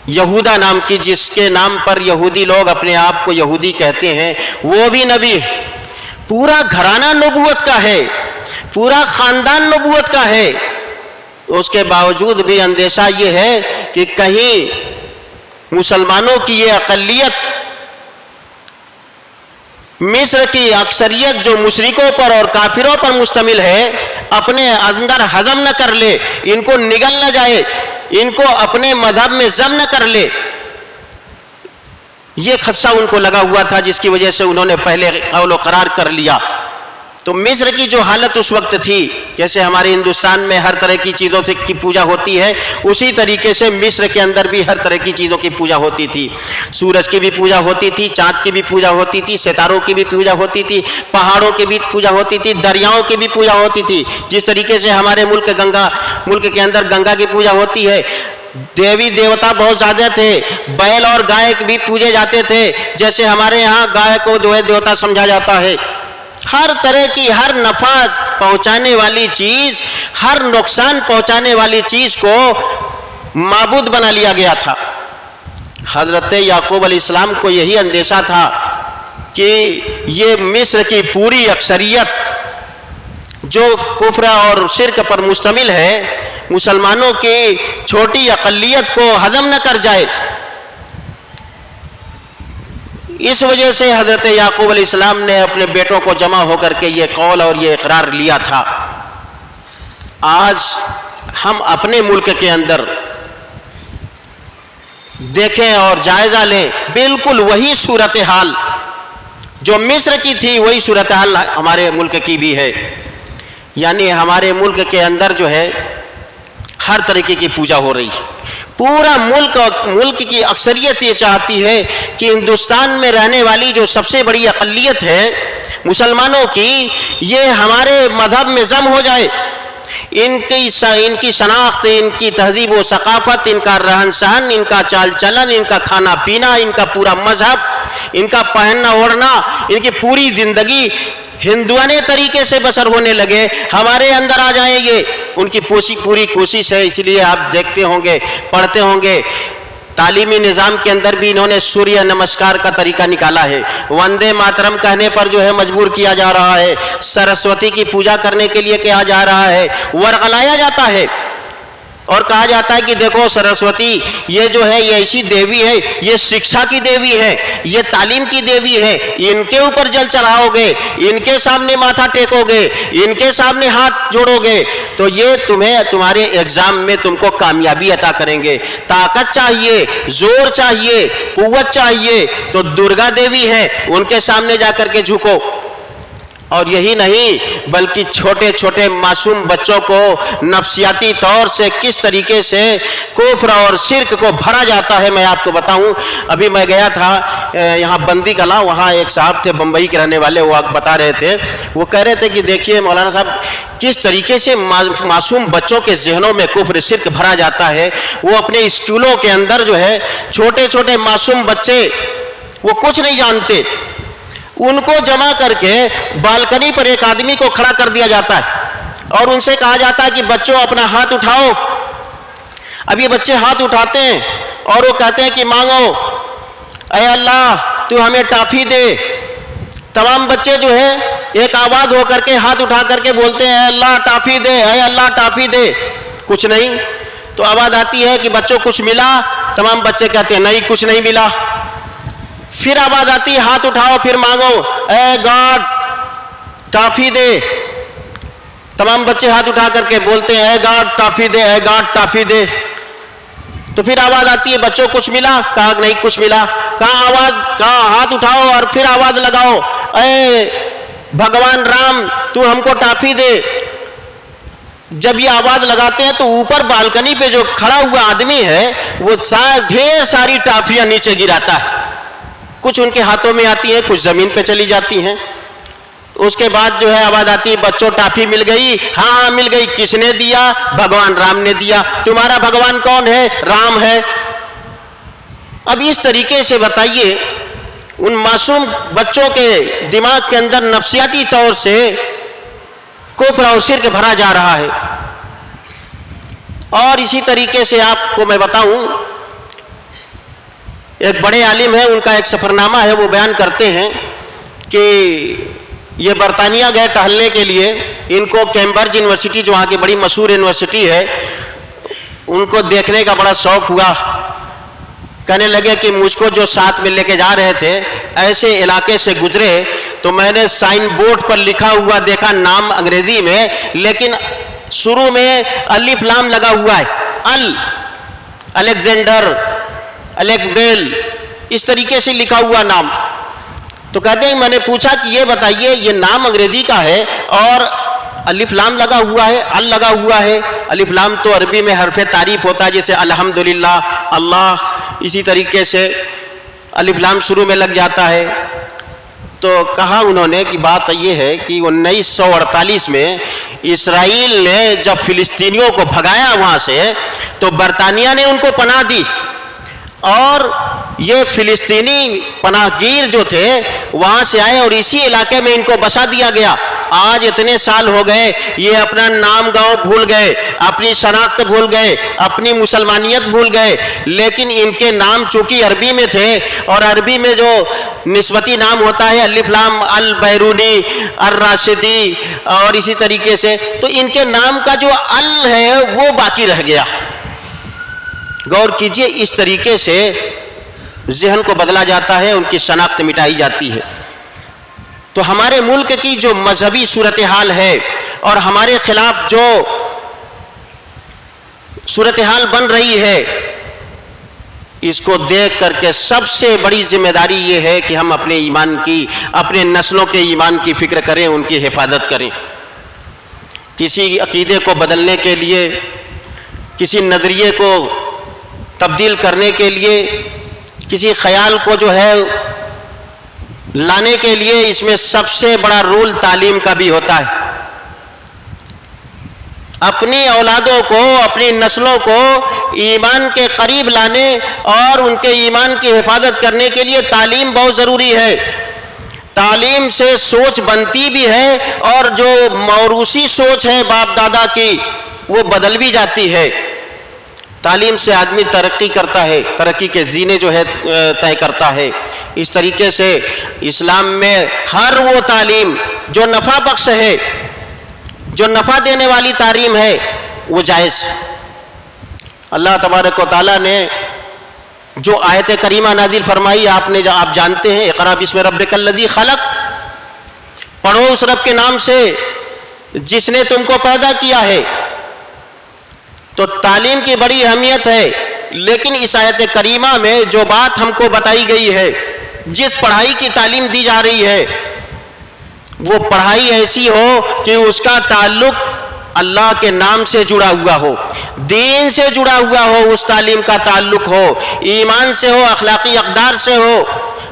یہودا نام کی، جس کے نام پر یہودی لوگ اپنے آپ کو یہودی کہتے ہیں، وہ بھی نبی ہے۔ پورا گھرانہ نبوت کا ہے، پورا خاندان نبوت کا ہے۔ اس کے باوجود بھی اندیشہ یہ ہے کہ کہیں مسلمانوں کی یہ اقلیت مصر کی اکثریت جو مشرکوں پر اور کافروں پر مشتمل ہے اپنے اندر ہضم نہ کر لے، ان کو نگل نہ جائے، ان کو اپنے مذہب میں ضم نہ کر لے۔ یہ خدشہ ان کو لگا ہوا تھا، جس کی وجہ سے انہوں نے پہلے قول و قرار کر لیا۔ تو مصر کی جو حالت اس وقت تھی، جیسے ہمارے ہندوستان میں ہر طرح کی چیزوں سے کی پوجا ہوتی ہے، اسی طریقے سے مصر کے اندر بھی ہر طرح کی چیزوں کی پوجا ہوتی تھی۔ سورج کی بھی پوجا ہوتی تھی، چاند کی بھی پوجا ہوتی تھی، ستاروں کی بھی پوجا ہوتی تھی، پہاڑوں کی بھی پوجا ہوتی تھی، دریاؤں کی بھی پوجا ہوتی تھی۔ جس طریقے سے ہمارے ملک کے اندر گنگا کی پوجا ہوتی ہے، دیوی دیوتا بہت زیادہ تھے، بیل اور گائے بھی پوجے جاتے تھے، جیسے ہمارے ہاں گائے کو جو ہے دیوتا سمجھا جاتا ہے۔ ہر طرح کی، ہر نفع پہنچانے والی چیز، ہر نقصان پہنچانے والی چیز کو معبود بنا لیا گیا تھا۔ حضرت یعقوب علیہ السلام کو یہی اندیشہ تھا کہ یہ مصر کی پوری اکثریت جو کفر اور شرک پر مشتمل ہے، مسلمانوں کی چھوٹی اقلیت کو ہضم نہ کر جائے۔ اس وجہ سے حضرت یعقوب علیہ السلام نے اپنے بیٹوں کو جمع ہو کر کے یہ قول اور یہ اقرار لیا تھا۔ آج ہم اپنے ملک کے اندر دیکھیں اور جائزہ لیں، بالکل وہی صورتحال جو مصر کی تھی وہی صورتحال ہمارے ملک کی بھی ہے۔ یعنی ہمارے ملک کے اندر جو ہے ہر طریقے کی پوجا ہو رہی ہے۔ پورا ملک کی اکثریت یہ چاہتی ہے کہ ہندوستان میں رہنے والی جو سب سے بڑی اقلیت ہے مسلمانوں کی، یہ ہمارے مذہب میں ضم ہو جائے۔ ان کی شناخت، ان کی تہذیب و ثقافت، ان کا رہن سہن، ان کا چال چلن، ان کا کھانا پینا، ان کا پورا مذہب، ان کا پہننا اوڑھنا، ان کی پوری زندگی ہندوانہ طریقے سے بسر ہونے لگے، ہمارے اندر آ جائیں گے۔ ان کی پوری کوشش ہے، اس لیے آپ دیکھتے ہوں گے، پڑھتے ہوں گے، تعلیمی نظام کے اندر بھی انہوں نے سوریہ نمسکار کا طریقہ نکالا ہے، وندے ماترم کہنے پر جو ہے مجبور کیا جا رہا ہے، سرسوتی کی پوجا کرنے کے لیے کہا جا رہا ہے، ورغلایا جاتا ہے اور کہا جاتا ہے کہ دیکھو سرسوتی یہ جو ہے یہ ایسی دیوی ہے، یہ شکشا کی دیوی ہے، یہ تعلیم کی دیوی ہے، ان کے اوپر جل چڑھاؤ گے، ان کے سامنے ماتھا ٹیکو گے، ان کے سامنے ہاتھ جوڑو گے تو یہ تمہارے ایگزام میں تم کو کامیابی عطا کریں گے۔ طاقت چاہیے، زور چاہیے، قوت چاہیے تو درگا دیوی ہے، ان کے سامنے جا کر کے جھکو۔ اور یہی نہیں بلکہ چھوٹے چھوٹے معصوم بچوں کو نفسیاتی طور سے کس طریقے سے کفر اور شرک کو بھرا جاتا ہے میں آپ کو بتاؤں۔ ابھی میں گیا تھا یہاں بندی کلا، وہاں ایک صاحب تھے بمبئی کے رہنے والے، وہ بتا رہے تھے، وہ کہہ رہے تھے کہ دیکھیے مولانا صاحب کس طریقے سے معصوم بچوں کے ذہنوں میں کفر شرک بھرا جاتا ہے۔ وہ اپنے اسکولوں کے اندر جو ہے چھوٹے چھوٹے معصوم بچے وہ کچھ نہیں جانتے، ان کو جمع کر کے بالکنی پر ایک آدمی کو کھڑا کر دیا جاتا ہے اور ان سے کہا جاتا ہے کہ بچوں اپنا ہاتھ اٹھاؤ۔ اب یہ بچے ہاتھ اٹھاتے ہیں اور وہ کہتے ہیں کہ مانگو، اے اللہ تو ہمیں ٹافی دے۔ تمام بچے جو ہے ایک آواز ہو کر کے ہاتھ اٹھا کر کے بولتے ہیں اے اللہ ٹافی دے، اے اللہ ٹافی دے۔ کچھ نہیں تو آواز آتی ہے کہ بچوں کچھ ملا؟ تمام بچے کہتے ہیں نہیں کچھ نہیں ملا۔ پھر آواز آتی ہے ہاتھ اٹھاؤ پھر مانگو، اے گاڈ ٹافی دے۔ تمام بچے ہاتھ اٹھا کر کے بولتے ہیں اے گاڈ ٹافی دے، اے گاڈ ٹافی دے۔ تو پھر آواز آتی ہے بچوں کچھ ملا؟ کہا نہیں کچھ ملا۔ کہا ہاتھ اٹھاؤ اور پھر آواز لگاؤ، اے بھگوان رام تو ہم کو ٹافی دے۔ جب یہ آواز لگاتے ہیں تو اوپر بالکنی پہ جو کھڑا ہوا آدمی ہے وہ ڈھیر ساری ٹافیاں نیچے گراتا ہے، کچھ ان کے ہاتھوں میں آتی ہیں، کچھ زمین پہ چلی جاتی ہیں۔ اس کے بعد جو ہے آواز آتی ہے بچوں ٹافی مل گئی؟ ہاں مل گئی۔ کس نے دیا؟ بھگوان رام نے دیا۔ تمہارا بھگوان کون ہے؟ رام ہے۔ اب اس طریقے سے بتائیے ان معصوم بچوں کے دماغ کے اندر نفسیاتی طور سے کفر اور شرک بھرا جا رہا ہے۔ اور اسی طریقے سے آپ کو میں بتاؤں، ایک بڑے عالم ہیں، ان کا ایک سفر نامہ ہے، وہ بیان کرتے ہیں کہ یہ برطانیہ گئے ٹہلنے کے لیے، ان کو کیمبرج یونیورسٹی جو وہاں کی بڑی مشہور یونیورسٹی ہے ان کو دیکھنے کا بڑا شوق ہوا۔ کہنے لگے کہ مجھ کو جو ساتھ میں لے کے جا رہے تھے ایسے علاقے سے گزرے تو میں نے سائن بورڈ پر لکھا ہوا دیکھا نام انگریزی میں، لیکن شروع میں الف لام لگا ہوا ہے، الیگزینڈر، الیگبیل، اس طریقے سے لکھا ہوا نام۔ تو کہتے ہیں میں نے پوچھا کہ یہ بتائیے یہ نام انگریزی کا ہے اور الف لام لگا ہوا ہے، لگا ہوا ہے۔ الف لام تو عربی میں حرف تعریف ہوتا ہے، جیسے الحمدللہ، اللہ، اسی طریقے سے الف لام شروع میں لگ جاتا ہے۔ تو کہا انہوں نے کہ بات یہ ہے کہ 1948 میں اسرائیل نے جب فلسطینیوں کو بھگایا وہاں سے تو برطانیہ نے ان کو پناہ دی، اور یہ فلسطینی پناہ گیر جو تھے وہاں سے آئے اور اسی علاقے میں ان کو بسا دیا گیا۔ آج اتنے سال ہو گئے یہ اپنا نام گاؤں بھول گئے، اپنی شناخت بھول گئے، اپنی مسلمانیت بھول گئے، لیکن ان کے نام چونکہ عربی میں تھے، اور عربی میں جو نسبتی نام ہوتا ہے الف لام، البیرونی، الراشدی اور اسی طریقے سے، تو ان کے نام کا جو ال ہے وہ باقی رہ گیا۔ غور کیجئے، اس طریقے سے ذہن کو بدلا جاتا ہے، ان کی شناخت مٹائی جاتی ہے۔ تو ہمارے ملک کی جو مذہبی صورتحال ہے اور ہمارے خلاف جو صورتحال بن رہی ہے، اس کو دیکھ کر کے سب سے بڑی ذمہ داری یہ ہے کہ ہم اپنے ایمان کی، اپنے نسلوں کے ایمان کی فکر کریں، ان کی حفاظت کریں۔ کسی عقیدے کو بدلنے کے لیے، کسی نظریے کو تبدیل کرنے کے لیے، کسی خیال کو جو ہے لانے کے لیے، اس میں سب سے بڑا رول تعلیم کا بھی ہوتا ہے۔ اپنی اولادوں کو، اپنی نسلوں کو ایمان کے قریب لانے اور ان کے ایمان کی حفاظت کرنے کے لیے تعلیم بہت ضروری ہے۔ تعلیم سے سوچ بنتی بھی ہے، اور جو موروثی سوچ ہے باپ دادا کی وہ بدل بھی جاتی ہے۔ تعلیم سے آدمی ترقی کرتا ہے، ترقی کے زینے جو ہے طے کرتا ہے۔ اس طریقے سے اسلام میں ہر وہ تعلیم جو نفع بخش ہے، جو نفع دینے والی تعلیم ہے، وہ جائز۔ اللہ تبارک و تعالیٰ نے جو آیت کریمہ نازل فرمائی، آپ جانتے ہیں، اقرأ بسم ربک الذی خلق، پڑھو اس رب کے نام سے جس نے تم کو پیدا کیا ہے۔ تو تعلیم کی بڑی اہمیت ہے، لیکن اس آیت کریمہ میں جو بات ہم کو بتائی گئی ہے، جس پڑھائی کی تعلیم دی جا رہی ہے، وہ پڑھائی ایسی ہو کہ اس کا تعلق اللہ کے نام سے جڑا ہوا ہو، دین سے جڑا ہوا ہو، اس تعلیم کا تعلق ہو، ایمان سے ہو، اخلاقی اقدار سے ہو۔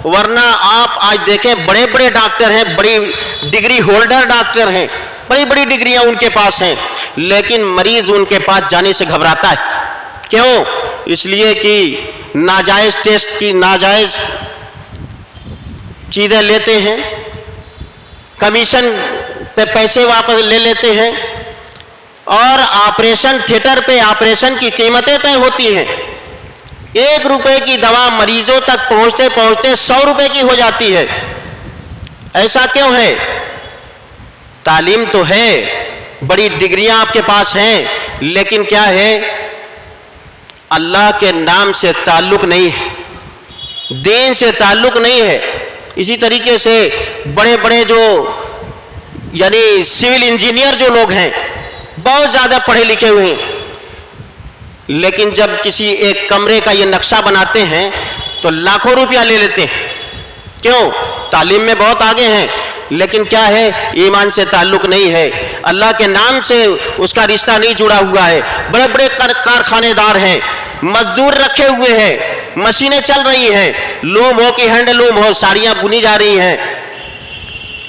ورنہ آپ آج دیکھیں بڑے بڑے ڈاکٹر ہیں، بڑی ڈگری ہولڈر ڈاکٹر ہیں، بڑی بڑی ڈگریاں ان کے پاس ہیں، لیکن مریض ان کے پاس جانے سے گھبراتا ہے۔ کیوں؟ اس لیے کہ ناجائز ٹیسٹ کی ناجائز چیزیں لیتے ہیں، کمیشن پہ پیسے واپس لے لیتے ہیں، اور آپریشن تھیٹر پہ آپریشن کی قیمتیں طے ہوتی ہیں۔ 1 روپے کی دوا مریضوں تک پہنچتے پہنچتے 100 روپے کی ہو جاتی ہے۔ ایسا کیوں ہے؟ تعلیم تو ہے، بڑی ڈگریاں آپ کے پاس ہیں، لیکن کیا ہے؟ اللہ کے نام سے تعلق نہیں ہے، دین سے تعلق نہیں ہے۔ اسی طریقے سے بڑے بڑے جو یعنی سول انجینئر جو لوگ ہیں، بہت زیادہ پڑھے لکھے ہوئے ہیں، لیکن جب کسی ایک کمرے کا یہ نقشہ بناتے ہیں تو لاکھوں روپیہ لے لیتے ہیں۔ کیوں؟ تعلیم میں بہت آگے ہیں، لیکن کیا ہے؟ ایمان سے تعلق نہیں ہے، اللہ کے نام سے اس کا رشتہ نہیں جڑا ہوا ہے۔ بڑے بڑے کارخانے دار ہیں، مزدور رکھے ہوئے ہیں، مشینیں چل رہی ہیں، لوم ہو کہ ہینڈ لوم ہو، ساڑیاں بنی جا رہی ہیں،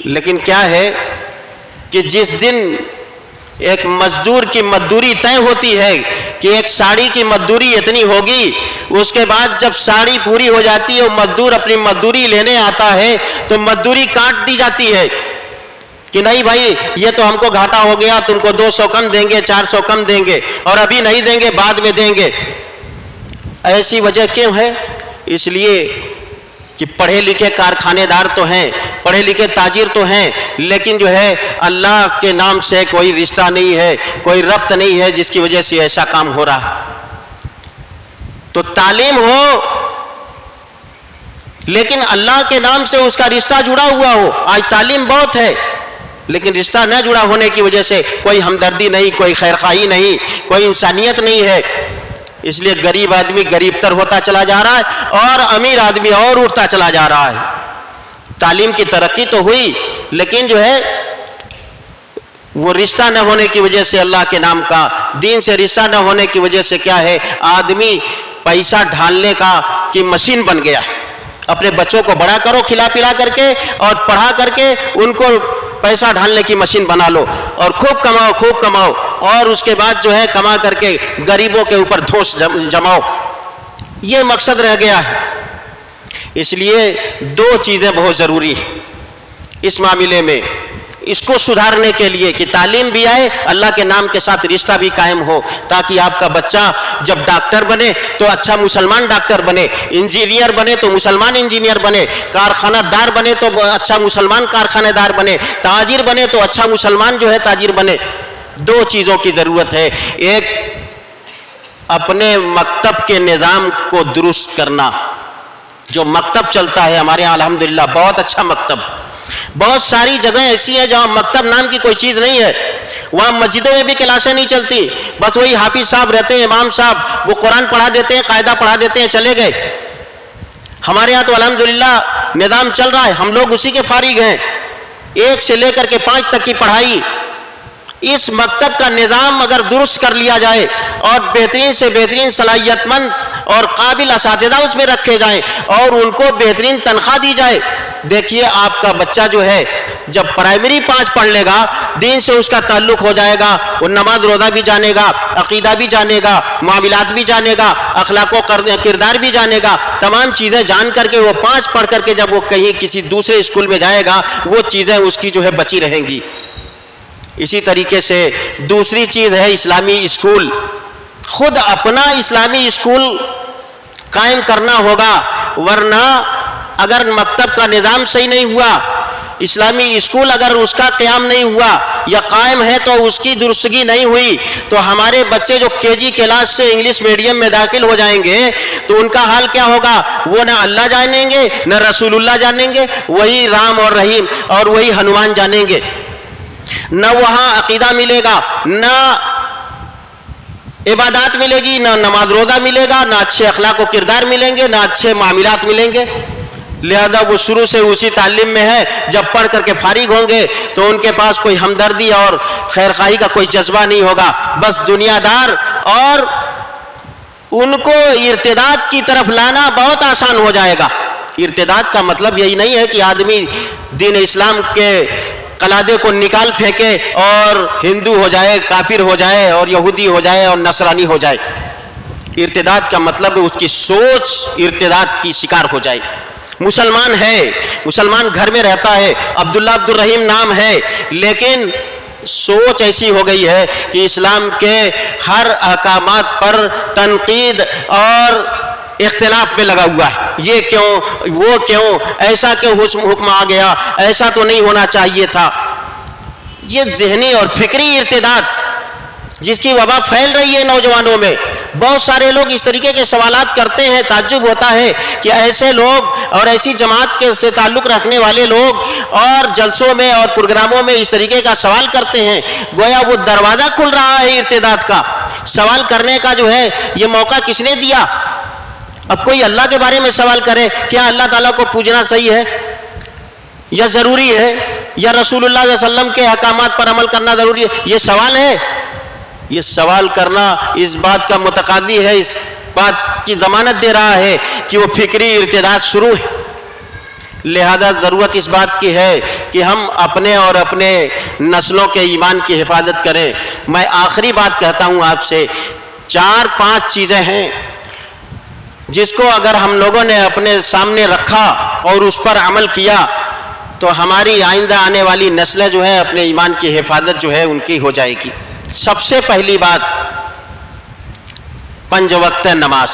لیکن کیا ہے کہ جس دن ایک مزدور کی مزدوری طے ہوتی ہے کہ ایک ساڑی کی مزدوری اتنی ہوگی، اس کے بعد جب ساڑی پوری ہو جاتی ہے، مزدور اپنی مزدوری لینے آتا ہے تو مزدوری کاٹ دی جاتی ہے کہ نہیں بھائی یہ تو ہم کو گھاٹا ہو گیا، تم کو 200 کم دیں گے، 400 کم دیں گے، اور ابھی نہیں دیں گے، بعد میں دیں گے۔ ایسی وجہ کیوں ہے؟ اس لیے کہ پڑھے لکھے کارخانے دار تو ہیں، پڑھے لکھے تاجر تو ہیں، لیکن جو ہے اللہ کے نام سے کوئی رشتہ نہیں ہے، کوئی ربط نہیں ہے، جس کی وجہ سے ایسا کام ہو رہا۔ تو تعلیم ہو لیکن اللہ کے نام سے اس کا رشتہ جڑا ہوا ہو۔ آج تعلیم بہت ہے، لیکن رشتہ نہ جڑا ہونے کی وجہ سے کوئی ہمدردی نہیں، کوئی خیرخواہی نہیں، کوئی انسانیت نہیں ہے۔ اس لیے غریب آدمی غریب تر ہوتا چلا جا رہا ہے، اور امیر آدمی اور اٹھتا چلا جا رہا ہے۔ تعلیم کی ترقی تو ہوئی، لیکن جو ہے وہ رشتہ نہ ہونے کی وجہ سے، اللہ کے نام کا دین سے رشتہ نہ ہونے کی وجہ سے کیا ہے؟ آدمی پیسہ ڈھالنے کی مشین بن گیا۔ اپنے بچوں کو بڑا کرو کھلا پلا کر کے، اور پڑھا کر کے ان کو پیسہ ڈھالنے کی مشین بنا لو، اور خوب کماؤ خوب کماؤ، اور اس کے بعد جو ہے کما کر کے غریبوں کے اوپر دھوس جماؤ۔ یہ مقصد رہ گیا ہے۔ اس لیے 2 چیزیں بہت ضروری ہیں اس معاملے میں۔ اس کو سدھارنے کے لیے کہ تعلیم بھی آئے, اللہ کے نام کے ساتھ رشتہ بھی قائم ہو, تاکہ آپ کا بچہ جب ڈاکٹر بنے تو اچھا مسلمان ڈاکٹر بنے, انجینئر بنے تو مسلمان انجینئر بنے, کارخانہ دار بنے تو اچھا مسلمان کارخانہ دار بنے, تاجر بنے تو اچھا مسلمان جو ہے تاجر بنے. دو چیزوں کی ضرورت ہے, ایک اپنے مکتب کے نظام کو درست کرنا. جو مکتب چلتا ہے ہمارے یہاں الحمدللہ بہت اچھا مکتب, بہت ساری جگہیں ایسی ہیں جہاں مکتب نام کی کوئی چیز نہیں ہے, وہاں مسجدوں میں بھی کلاسیں نہیں چلتی, بس وہی حافظ صاحب رہتے ہیں, امام صاحب وہ قرآن پڑھا دیتے ہیں, قاعدہ پڑھا دیتے ہیں, چلے گئے. ہمارے یہاں تو الحمدللہ نظام چل رہا ہے, ہم لوگ اسی کے فارغ ہیں. 1 سے لے کر کے 5 تک کی پڑھائی, اس مکتب کا نظام اگر درست کر لیا جائے اور بہترین سے بہترین صلاحیت مند اور قابل اساتذہ اس میں رکھے جائیں اور ان کو بہترین تنخواہ دی جائے, دیکھیے آپ کا بچہ جو ہے جب پرائمری 5 پڑھ لے گا, دین سے اس کا تعلق ہو جائے گا, وہ نماز روزہ بھی جانے گا, عقیدہ بھی جانے گا, معاملات بھی جانے گا, اخلاق و کردار بھی جانے گا, تمام چیزیں جان کر کے وہ 5 پڑھ کر کے جب وہ کہیں کسی دوسرے اسکول میں جائے گا وہ چیزیں اس کی جو ہے بچی رہیں گی. اسی طریقے سے دوسری چیز ہے اسلامی اسکول. خود اپنا اسلامی اسکول قائم کرنا ہوگا, ورنہ اگر مکتب کا نظام صحیح نہیں ہوا, اسلامی اسکول اگر اس کا قیام نہیں ہوا یا قائم ہے تو اس کی درستگی نہیں ہوئی, تو ہمارے بچے جو KG کلاس سے انگلش میڈیم میں داخل ہو جائیں گے تو ان کا حال کیا ہوگا؟ وہ نہ اللہ جانیں گے نہ رسول اللہ جانیں گے, وہی رام اور رحیم اور وہی ہنومان جانیں گے. نہ وہاں عقیدہ ملے گا, نہ عبادات ملے گی, نہ نماز روزہ ملے گا, نہ اچھے اخلاق و کردار ملیں گے, نہ اچھے معاملات ملیں گے. لہذا وہ شروع سے اسی تعلیم میں ہے, جب پڑھ کر کے فارغ ہوں گے تو ان کے پاس کوئی ہمدردی اور خیرخواہی کا کوئی جذبہ نہیں ہوگا, بس دنیا دار, اور ان کو ارتداد کی طرف لانا بہت آسان ہو جائے گا. ارتداد کا مطلب یہی نہیں ہے کہ آدمی دین اسلام کے قلادے کو نکال پھینکے اور ہندو ہو جائے, کافر ہو جائے اور یہودی ہو جائے اور نصرانی ہو جائے. ارتداد کا مطلب اس کی سوچ ارتداد کی شکار ہو جائے. مسلمان ہے, مسلمان گھر میں رہتا ہے, عبداللہ عبد الرحیم نام ہے, لیکن سوچ ایسی ہو گئی ہے کہ اسلام کے ہر احکامات پر تنقید اور اختلاف میں لگا ہوا ہے. یہ کیوں, وہ کیوں, ایسا کیوں حکم آ گیا, ایسا تو نہیں ہونا چاہیے تھا. یہ ذہنی اور فکری ارتداد جس کی وبا پھیل رہی ہے نوجوانوں میں. بہت سارے لوگ اس طریقے کے سوالات کرتے ہیں, تعجب ہوتا ہے کہ ایسے لوگ اور ایسی جماعت کے سے تعلق رکھنے والے لوگ اور جلسوں میں اور پروگراموں میں اس طریقے کا سوال کرتے ہیں, گویا وہ دروازہ کھل رہا ہے ارتداد کا. سوال کرنے کا جو ہے یہ موقع کس نے دیا؟ اب کوئی اللہ کے بارے میں سوال کرے, کیا اللہ تعالیٰ کو پوجنا صحیح ہے یا ضروری ہے, یا رسول اللہ صلی اللہ علیہ وسلم کے احکامات پر عمل کرنا ضروری ہے؟ یہ سوال ہے. یہ سوال کرنا اس بات کا متقاضی ہے, اس بات کی ضمانت دے رہا ہے کہ وہ فکری ارتداد شروع ہے. لہذا ضرورت اس بات کی ہے کہ ہم اپنے اور اپنے نسلوں کے ایمان کی حفاظت کریں. میں آخری بات کہتا ہوں آپ سے, 4-5 چیزیں ہیں جس کو اگر ہم لوگوں نے اپنے سامنے رکھا اور اس پر عمل کیا تو ہماری آئندہ آنے والی نسلیں جو ہیں اپنے ایمان کی حفاظت جو ہے ان کی ہو جائے گی. سب سے پہلی بات 5 وقت نماز.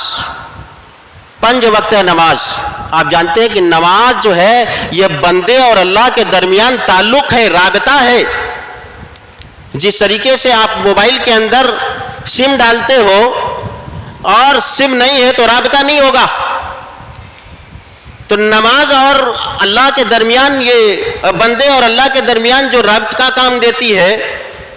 5 وقت نماز, آپ جانتے ہیں کہ نماز جو ہے یہ بندے اور اللہ کے درمیان تعلق ہے, رابطہ ہے. جس طریقے سے آپ موبائل کے اندر سم ڈالتے ہو اور سم نہیں ہے تو رابطہ نہیں ہوگا, تو نماز اور اللہ کے درمیان, یہ بندے اور اللہ کے درمیان جو ربط کا کام دیتی ہے,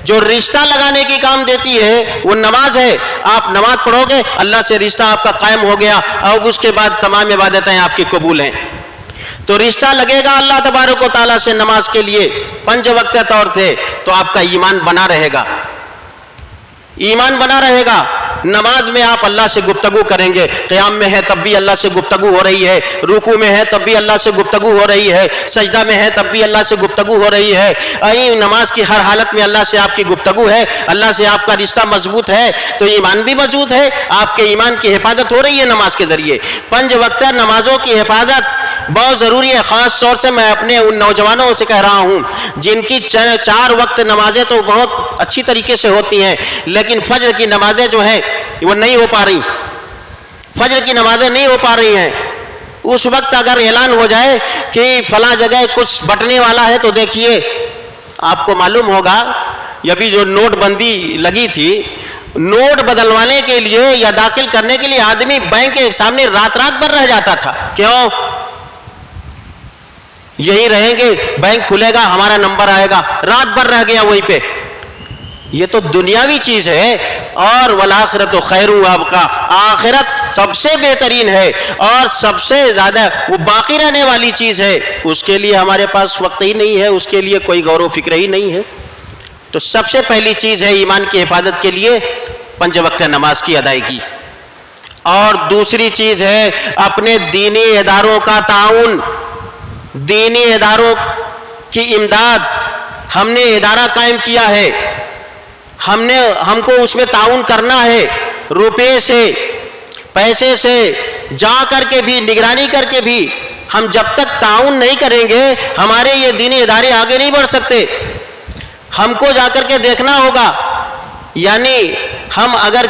جو رشتہ لگانے کی کام دیتی ہے, وہ نماز ہے. آپ نماز پڑھو گے, اللہ سے رشتہ آپ کا قائم ہو گیا, اور اس کے بعد تمام عبادتیں آپ کی قبول ہیں. تو رشتہ لگے گا اللہ تبارک و تعالیٰ سے نماز کے لیے 5 وقت طور سے, تو آپ کا ایمان بنا رہے گا. ایمان بنا رہے گا. نماز میں آپ اللہ سے گفتگو کریں گے, قیام میں ہے تب بھی اللہ سے گفتگو ہو رہی ہے, رکوع میں ہے تب بھی اللہ سے گفتگو ہو رہی ہے, سجدہ میں ہے تب بھی اللہ سے گفتگو ہو رہی ہے. نماز کی ہر حالت میں اللہ سے آپ کی گفتگو ہے, اللہ سے آپ کا رشتہ مضبوط ہے, تو ایمان بھی موجود ہے, آپ کے ایمان کی حفاظت ہو رہی ہے نماز کے ذریعے. 5 وقت نمازوں کی حفاظت بہت ضروری ہے. خاص طور سے میں اپنے ان نوجوانوں سے کہہ رہا ہوں جن کی 4 وقت نمازیں تو بہت اچھی طریقے سے ہوتی ہیں، لیکن فجر کی نمازیں جو ہیں وہ نہیں ہو پا رہی، فجر کی نمازیں نہیں ہو پا رہی ہیں. اس وقت اگر اعلان ہو جائے کہ فلاں جگہ کچھ بٹنے والا ہے تو دیکھیے، آپ کو معلوم ہوگا ابھی جو نوٹ بندی لگی تھی، نوٹ بدلوانے کے لیے یا داخل کرنے کے لیے آدمی بینک کے سامنے رات بھر رہ جاتا تھا. کیوں؟ یہی رہیں گے، بینک کھلے گا، ہمارا نمبر آئے گا، رات بھر رہ گیا وہیں پہ. یہ تو دنیاوی چیز ہے. اور والآخرۃ خیر وابقیٰ، آخرت سب سے بہترین ہے اور سب سے زیادہ وہ باقی رہنے والی چیز ہے. اس کے لیے ہمارے پاس وقت ہی نہیں ہے، اس کے لیے کوئی غور و فکر ہی نہیں ہے. تو سب سے پہلی چیز ہے ایمان کی حفاظت کے لیے 5 وقت نماز کی ادائیگی. اور دوسری چیز ہے اپنے دینی اداروں کا تعاون، دینی اداروں کی امداد. ہم نے ادارہ قائم کیا ہے، ہم کو اس میں تعاون کرنا ہے، روپے سے، پیسے سے، جا کر کے بھی، نگرانی کر کے بھی. ہم جب تک تعاون نہیں کریں گے ہمارے یہ دینی ادارے آگے نہیں بڑھ سکتے. ہم کو جا کر کے دیکھنا ہوگا. یعنی ہم اگر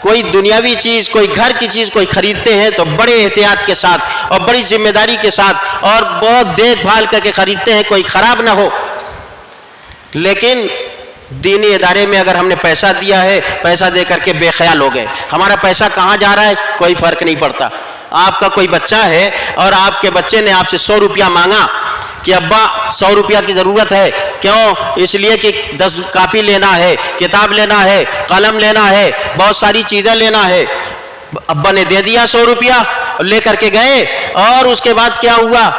کوئی دنیاوی چیز، کوئی گھر کی چیز کوئی خریدتے ہیں تو بڑے احتیاط کے ساتھ اور بڑی ذمہ داری کے ساتھ اور بہت دیکھ بھال کر کے خریدتے ہیں، کوئی خراب نہ ہو. لیکن دینی ادارے میں اگر ہم نے پیسہ دیا ہے، پیسہ دے کر کے بے خیال ہو گئے، ہمارا پیسہ کہاں جا رہا ہے کوئی فرق نہیں پڑتا. آپ کا کوئی بچہ ہے اور آپ کے بچے نے آپ سے 100 روپیہ مانگا کہ ابا 100 روپیہ کی ضرورت ہے. کیوں؟ اس لیے کہ 10 کاپی لینا ہے، کتاب لینا ہے، قلم لینا ہے، بہت ساری چیزیں لینا ہے. ابا نے دے دیا 100 روپیہ، لے کر کے گئے. اور اس کے بعد کیا ہوا؟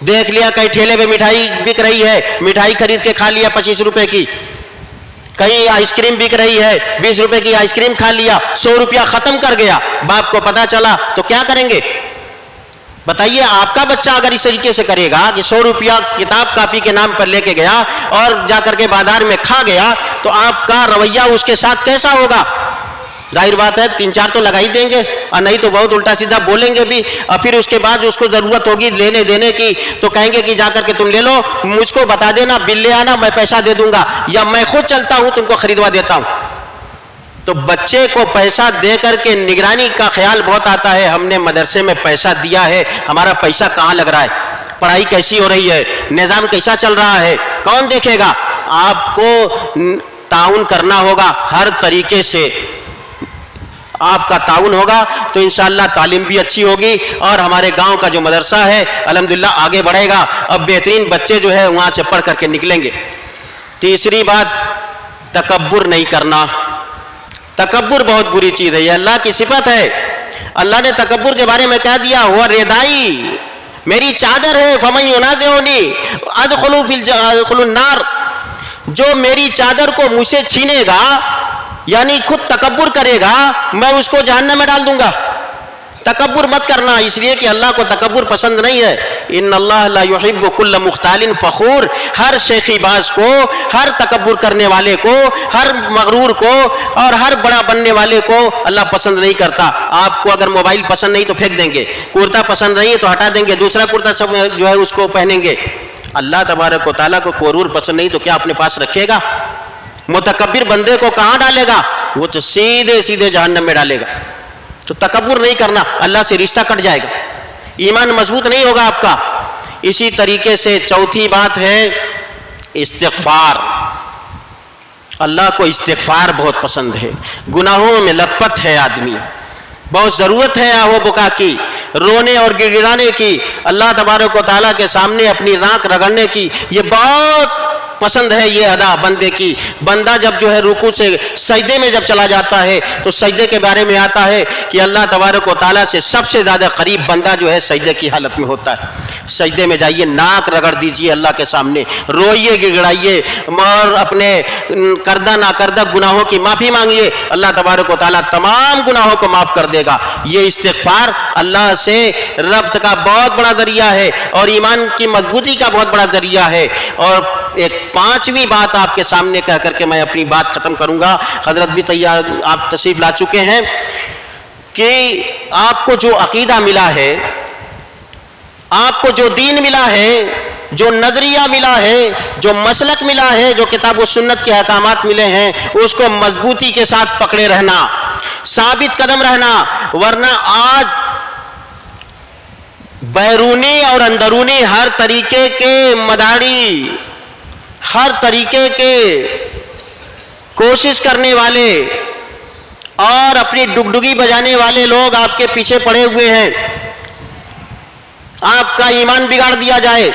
دیکھ لیا کہیں ٹھیلے پہ مٹھائی بک رہی ہے، مٹھائی خرید کے کھا لیا 25 روپے کی. کہیں آئس کریم بک رہی ہے، 20 روپے کی آئس کریم کھا لیا، 100 روپیہ ختم کر گیا. باپ کو پتا چلا تو کیا کریں گے؟ بتائیے. آپ کا بچہ اگر اس طریقے سے کرے گا کہ 100 روپیہ کتاب کاپی کے نام پر لے کے گیا اور جا کر کے بازار میں کھا گیا تو آپ کا رویہ اس کے ساتھ کیسا ہوگا؟ ظاہر بات ہے 3-4 تو لگا ہی دیں گے، اور نہیں تو بہت الٹا سیدھا بولیں گے بھی. اور پھر اس کے بعد اس کو ضرورت ہوگی لینے دینے کی تو کہیں گے کہ جا کر کے تم لے لو، مجھ کو بتا دینا، بل لے آنا، میں پیسہ دے دوں گا، یا میں خود چلتا ہوں تم کو خریدوا دیتا ہوں. تو بچے کو پیسہ دے کر کے نگرانی کا خیال بہت آتا ہے. ہم نے مدرسے میں پیسہ دیا ہے، ہمارا پیسہ کہاں لگ رہا ہے، پڑھائی کیسی ہو رہی ہے، نظام کیسا چل رہا ہے، کون دیکھے گا؟ آپ کو تعاون کرنا ہوگا ہر طریقے سے. آپ کا تعاون ہوگا تو انشاءاللہ تعلیم بھی اچھی ہوگی اور ہمارے گاؤں کا جو مدرسہ ہے الحمدللہ آگے بڑھے گا. اب بہترین بچے جو ہے وہاں سے پڑھ کر کے نکلیں گے. تیسری بات، تکبر نہیں کرنا. تکبر بہت بری چیز ہے، یہ اللہ کی صفت ہے. اللہ نے تکبر کے بارے میں کہہ دیا، ہوا ردائی، میری چادر ہے، فمن ینازعنی ادخلوا النار. جو میری چادر کو مجھ سے چھینے گا یعنی خود تکبر کرے گا، میں اس کو جہنم میں ڈال دوں گا. تکبر مت کرنا، اس لیے کہ اللہ کو تکبر پسند نہیں ہے. ان اللہ لا يحب كل مختال فخور. ہر شیخی باز کو، ہر تکبر کرنے والے کو، ہر مغرور کو اور ہر بڑا بننے والے کو اللہ پسند نہیں کرتا. آپ کو اگر موبائل پسند نہیں تو پھینک دیں گے، کرتا پسند نہیں ہے تو ہٹا دیں گے، دوسرا کرتا سب جو ہے اس کو پہنیں گے. اللہ تبارک و تعالیٰ کو غرور پسند نہیں تو کیا اپنے پاس رکھے گا؟ متکبر بندے کو کہاں ڈالے گا؟ وہ تو سیدھے سیدھے جہنم میں ڈالے گا. تو تکبر نہیں کرنا، اللہ سے رشتہ کٹ جائے گا، ایمان مضبوط نہیں ہوگا آپ کا. اسی طریقے سے چوتھی بات ہے استغفار. اللہ کو استغفار بہت پسند ہے. گناہوں میں لت پت ہے آدمی، بہت ضرورت ہے آہو بکا کی، رونے اور گڑ گڑانے کی، اللہ تبارک و تعالیٰ کے سامنے اپنی ناک رگڑنے کی. یہ بہت پسند ہے یہ ادا بندے کی. بندہ جب جو ہے رکوع سے سجدے میں جب چلا جاتا ہے تو سجدے کے بارے میں آتا ہے کہ اللہ تبارک و تعالیٰ سے سب سے زیادہ قریب بندہ جو ہے سجدے کی حالت میں ہوتا ہے. سجدے میں جائیے، ناک رگڑ دیجئے اللہ کے سامنے، روئیے گڑگڑائیے اور اپنے کردہ ناکردہ گناہوں کی معافی مانگیے. اللہ تبارک و تعالیٰ تمام گناہوں کو معاف کر دے گا. یہ استغفار اللہ سے ربط کا بہت بڑا ذریعہ ہے اور ایمان کی مضبوطی کا بہت بڑا ذریعہ ہے. اور ایک 5ویں بات آپ کے سامنے کہہ کر کے میں اپنی بات ختم کروں گا. حضرت بھی تیار، آپ تشریف لا چکے ہیں کہ آپ کو جو عقیدہ ملا ہے آپ کو جو دین ملا ہے، جو نظریہ ملا ہے، جو مسلک ملا ہے، جو کتاب و سنت کے احکامات ملے ہیں، اس کو مضبوطی کے ساتھ پکڑے رہنا، ثابت قدم رہنا، ورنہ آج بیرونی اور اندرونی ہر طریقے کے مداڑی، ہر طریقے کے کوشش کرنے والے اور اپنی ڈگڈگی بجانے والے لوگ آپ کے پیچھے پڑے ہوئے ہیں، آپ کا ایمان بگاڑ دیا جائے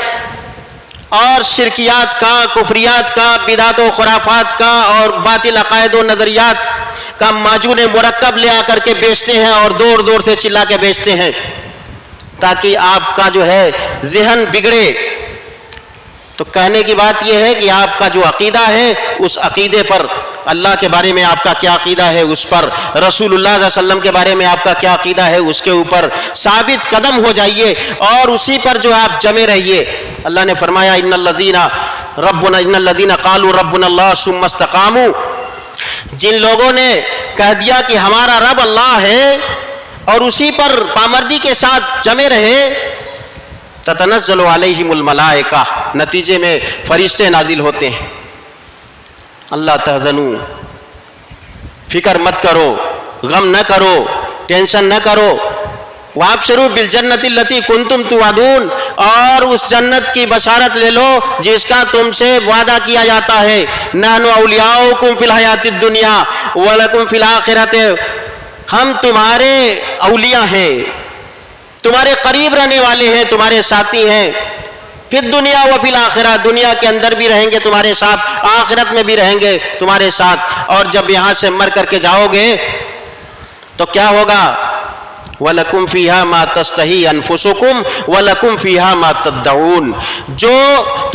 اور شرکیات کا، کفریات کا، بدعت و خرافات کا اور باطل عقائد و نظریات کا معجون مرکب لے آ کر کے بیچتے ہیں اور دور دور سے چلا کے بیچتے ہیں تاکہ آپ کا جو ہے ذہن بگڑے۔ تو کہنے کی بات یہ ہے کہ آپ کا جو عقیدہ ہے اس عقیدے پر، اللہ کے بارے میں آپ کا کیا عقیدہ ہے اس پر، رسول اللہ صلی اللہ علیہ وسلم کے بارے میں آپ کا کیا عقیدہ ہے اس کے اوپر ثابت قدم ہو جائیے اور اسی پر جو آپ جمے رہیے۔ اللہ نے فرمایا ان الذین قالوا ربنا اللہ ثم استقاموا، جن لوگوں نے کہہ دیا کہ ہمارا رب اللہ ہے اور اسی پر پامردی کے ساتھ جمے رہے، تتنزل علیہم الملائکہ، نتیجے میں فرشتے نازل ہوتے ہیں۔ اللہ تحزنوا، فکر مت کرو، غم نہ کرو، ٹینشن نہ کرو، وابشروا بالجنۃ التی کنتم توعدون، اور اس جنت کی بشارت لے لو جس کا تم سے وعدہ کیا جاتا ہے۔ نحن اولیاؤکم فی الحیاۃ الدنیا ولکم فی الآخرۃ، ہم تمہارے اولیاء ہیں، تمہارے قریب رہنے والے ہیں، تمہارے ساتھی ہیں، پھر دنیا و فی الآخرہ، دنیا کے اندر بھی رہیں گے تمہارے ساتھ، آخرت میں بھی رہیں گے تمہارے ساتھ، اور جب یہاں سے مر کر کے جاؤ گے تو کیا ہوگا؟ وَلَكُمْ فِيهَا مَا تَشْتَهِي أَنفُسُكُمْ وَلَكُمْ فِيهَا مَا تَدَّعُونَ، جو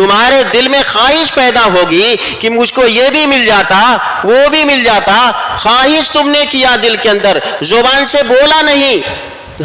تمہارے دل میں خواہش پیدا ہوگی کہ مجھ کو یہ بھی مل جاتا، وہ بھی مل جاتا، خواہش تم نے کیا دل کے اندر، زبان سے بولا نہیں،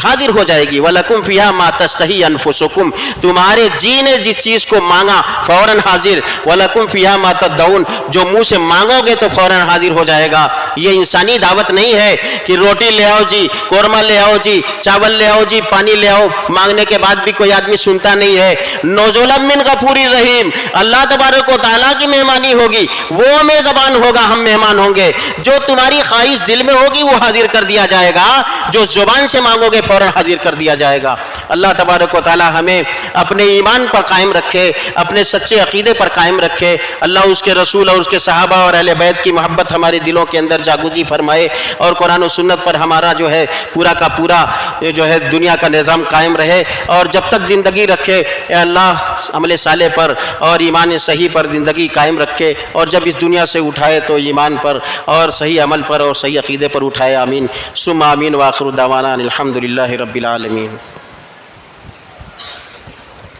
حاضر ہو جائے گی۔ وَلَكُمْ فِيهَا مَا تَشْتَهِي أَنفُسُكُمْ، تمہارے جی نے جس چیز کو مانگا فوراً حاضر۔ وَلَكُمْ فِيهَا مَا تَدَّعُونَ، جو منہ سے مانگو گے تو فوراً حاضر ہو جائے گا۔ یہ انسانی دعوت نہیں ہے کہ روٹی لے آؤ جی، قورمہ لے آؤ جی، چاول لے آؤ جی، پانی لے آؤ، مانگنے کے بعد بھی کوئی آدمی سنتا نہیں ہے۔ نزلا من غفور رحیم، اللہ تبارک و تعالیٰ کی مہمانی ہوگی، وہ میزبان ہوگا، ہم مہمان ہوں گے۔ جو تمہاری خواہش دل میں ہوگی وہ حاضر کر دیا جائے گا، جو زبان سے مانگو گے فوراً حاضر کر دیا جائے گا۔ اللہ تبارک و تعالیٰ ہمیں اپنے ایمان پر قائم رکھے، اپنے سچے عقیدے پر قائم رکھے۔ اللہ اس کے رسول اور اس کے صحابہ اور اہل بیت کی محبت ہمارے دلوں کے اندر جاگوزی فرمائے، اور قرآن و سنت پر ہمارا جو ہے پورا کا پورا جو ہے دنیا کا نظام قائم رہے، اور جب تک زندگی رکھے اے اللہ عمل صالح پر اور ایمان صحیح پر زندگی قائم رکھے، اور جب اس دنیا سے اٹھائے تو ایمان پر اور صحیح عمل پر اور صحیح عقیدے پر اٹھائے۔ آمین ثم آمین، وآخر دعوانا الحمدللہ رب العالمین۔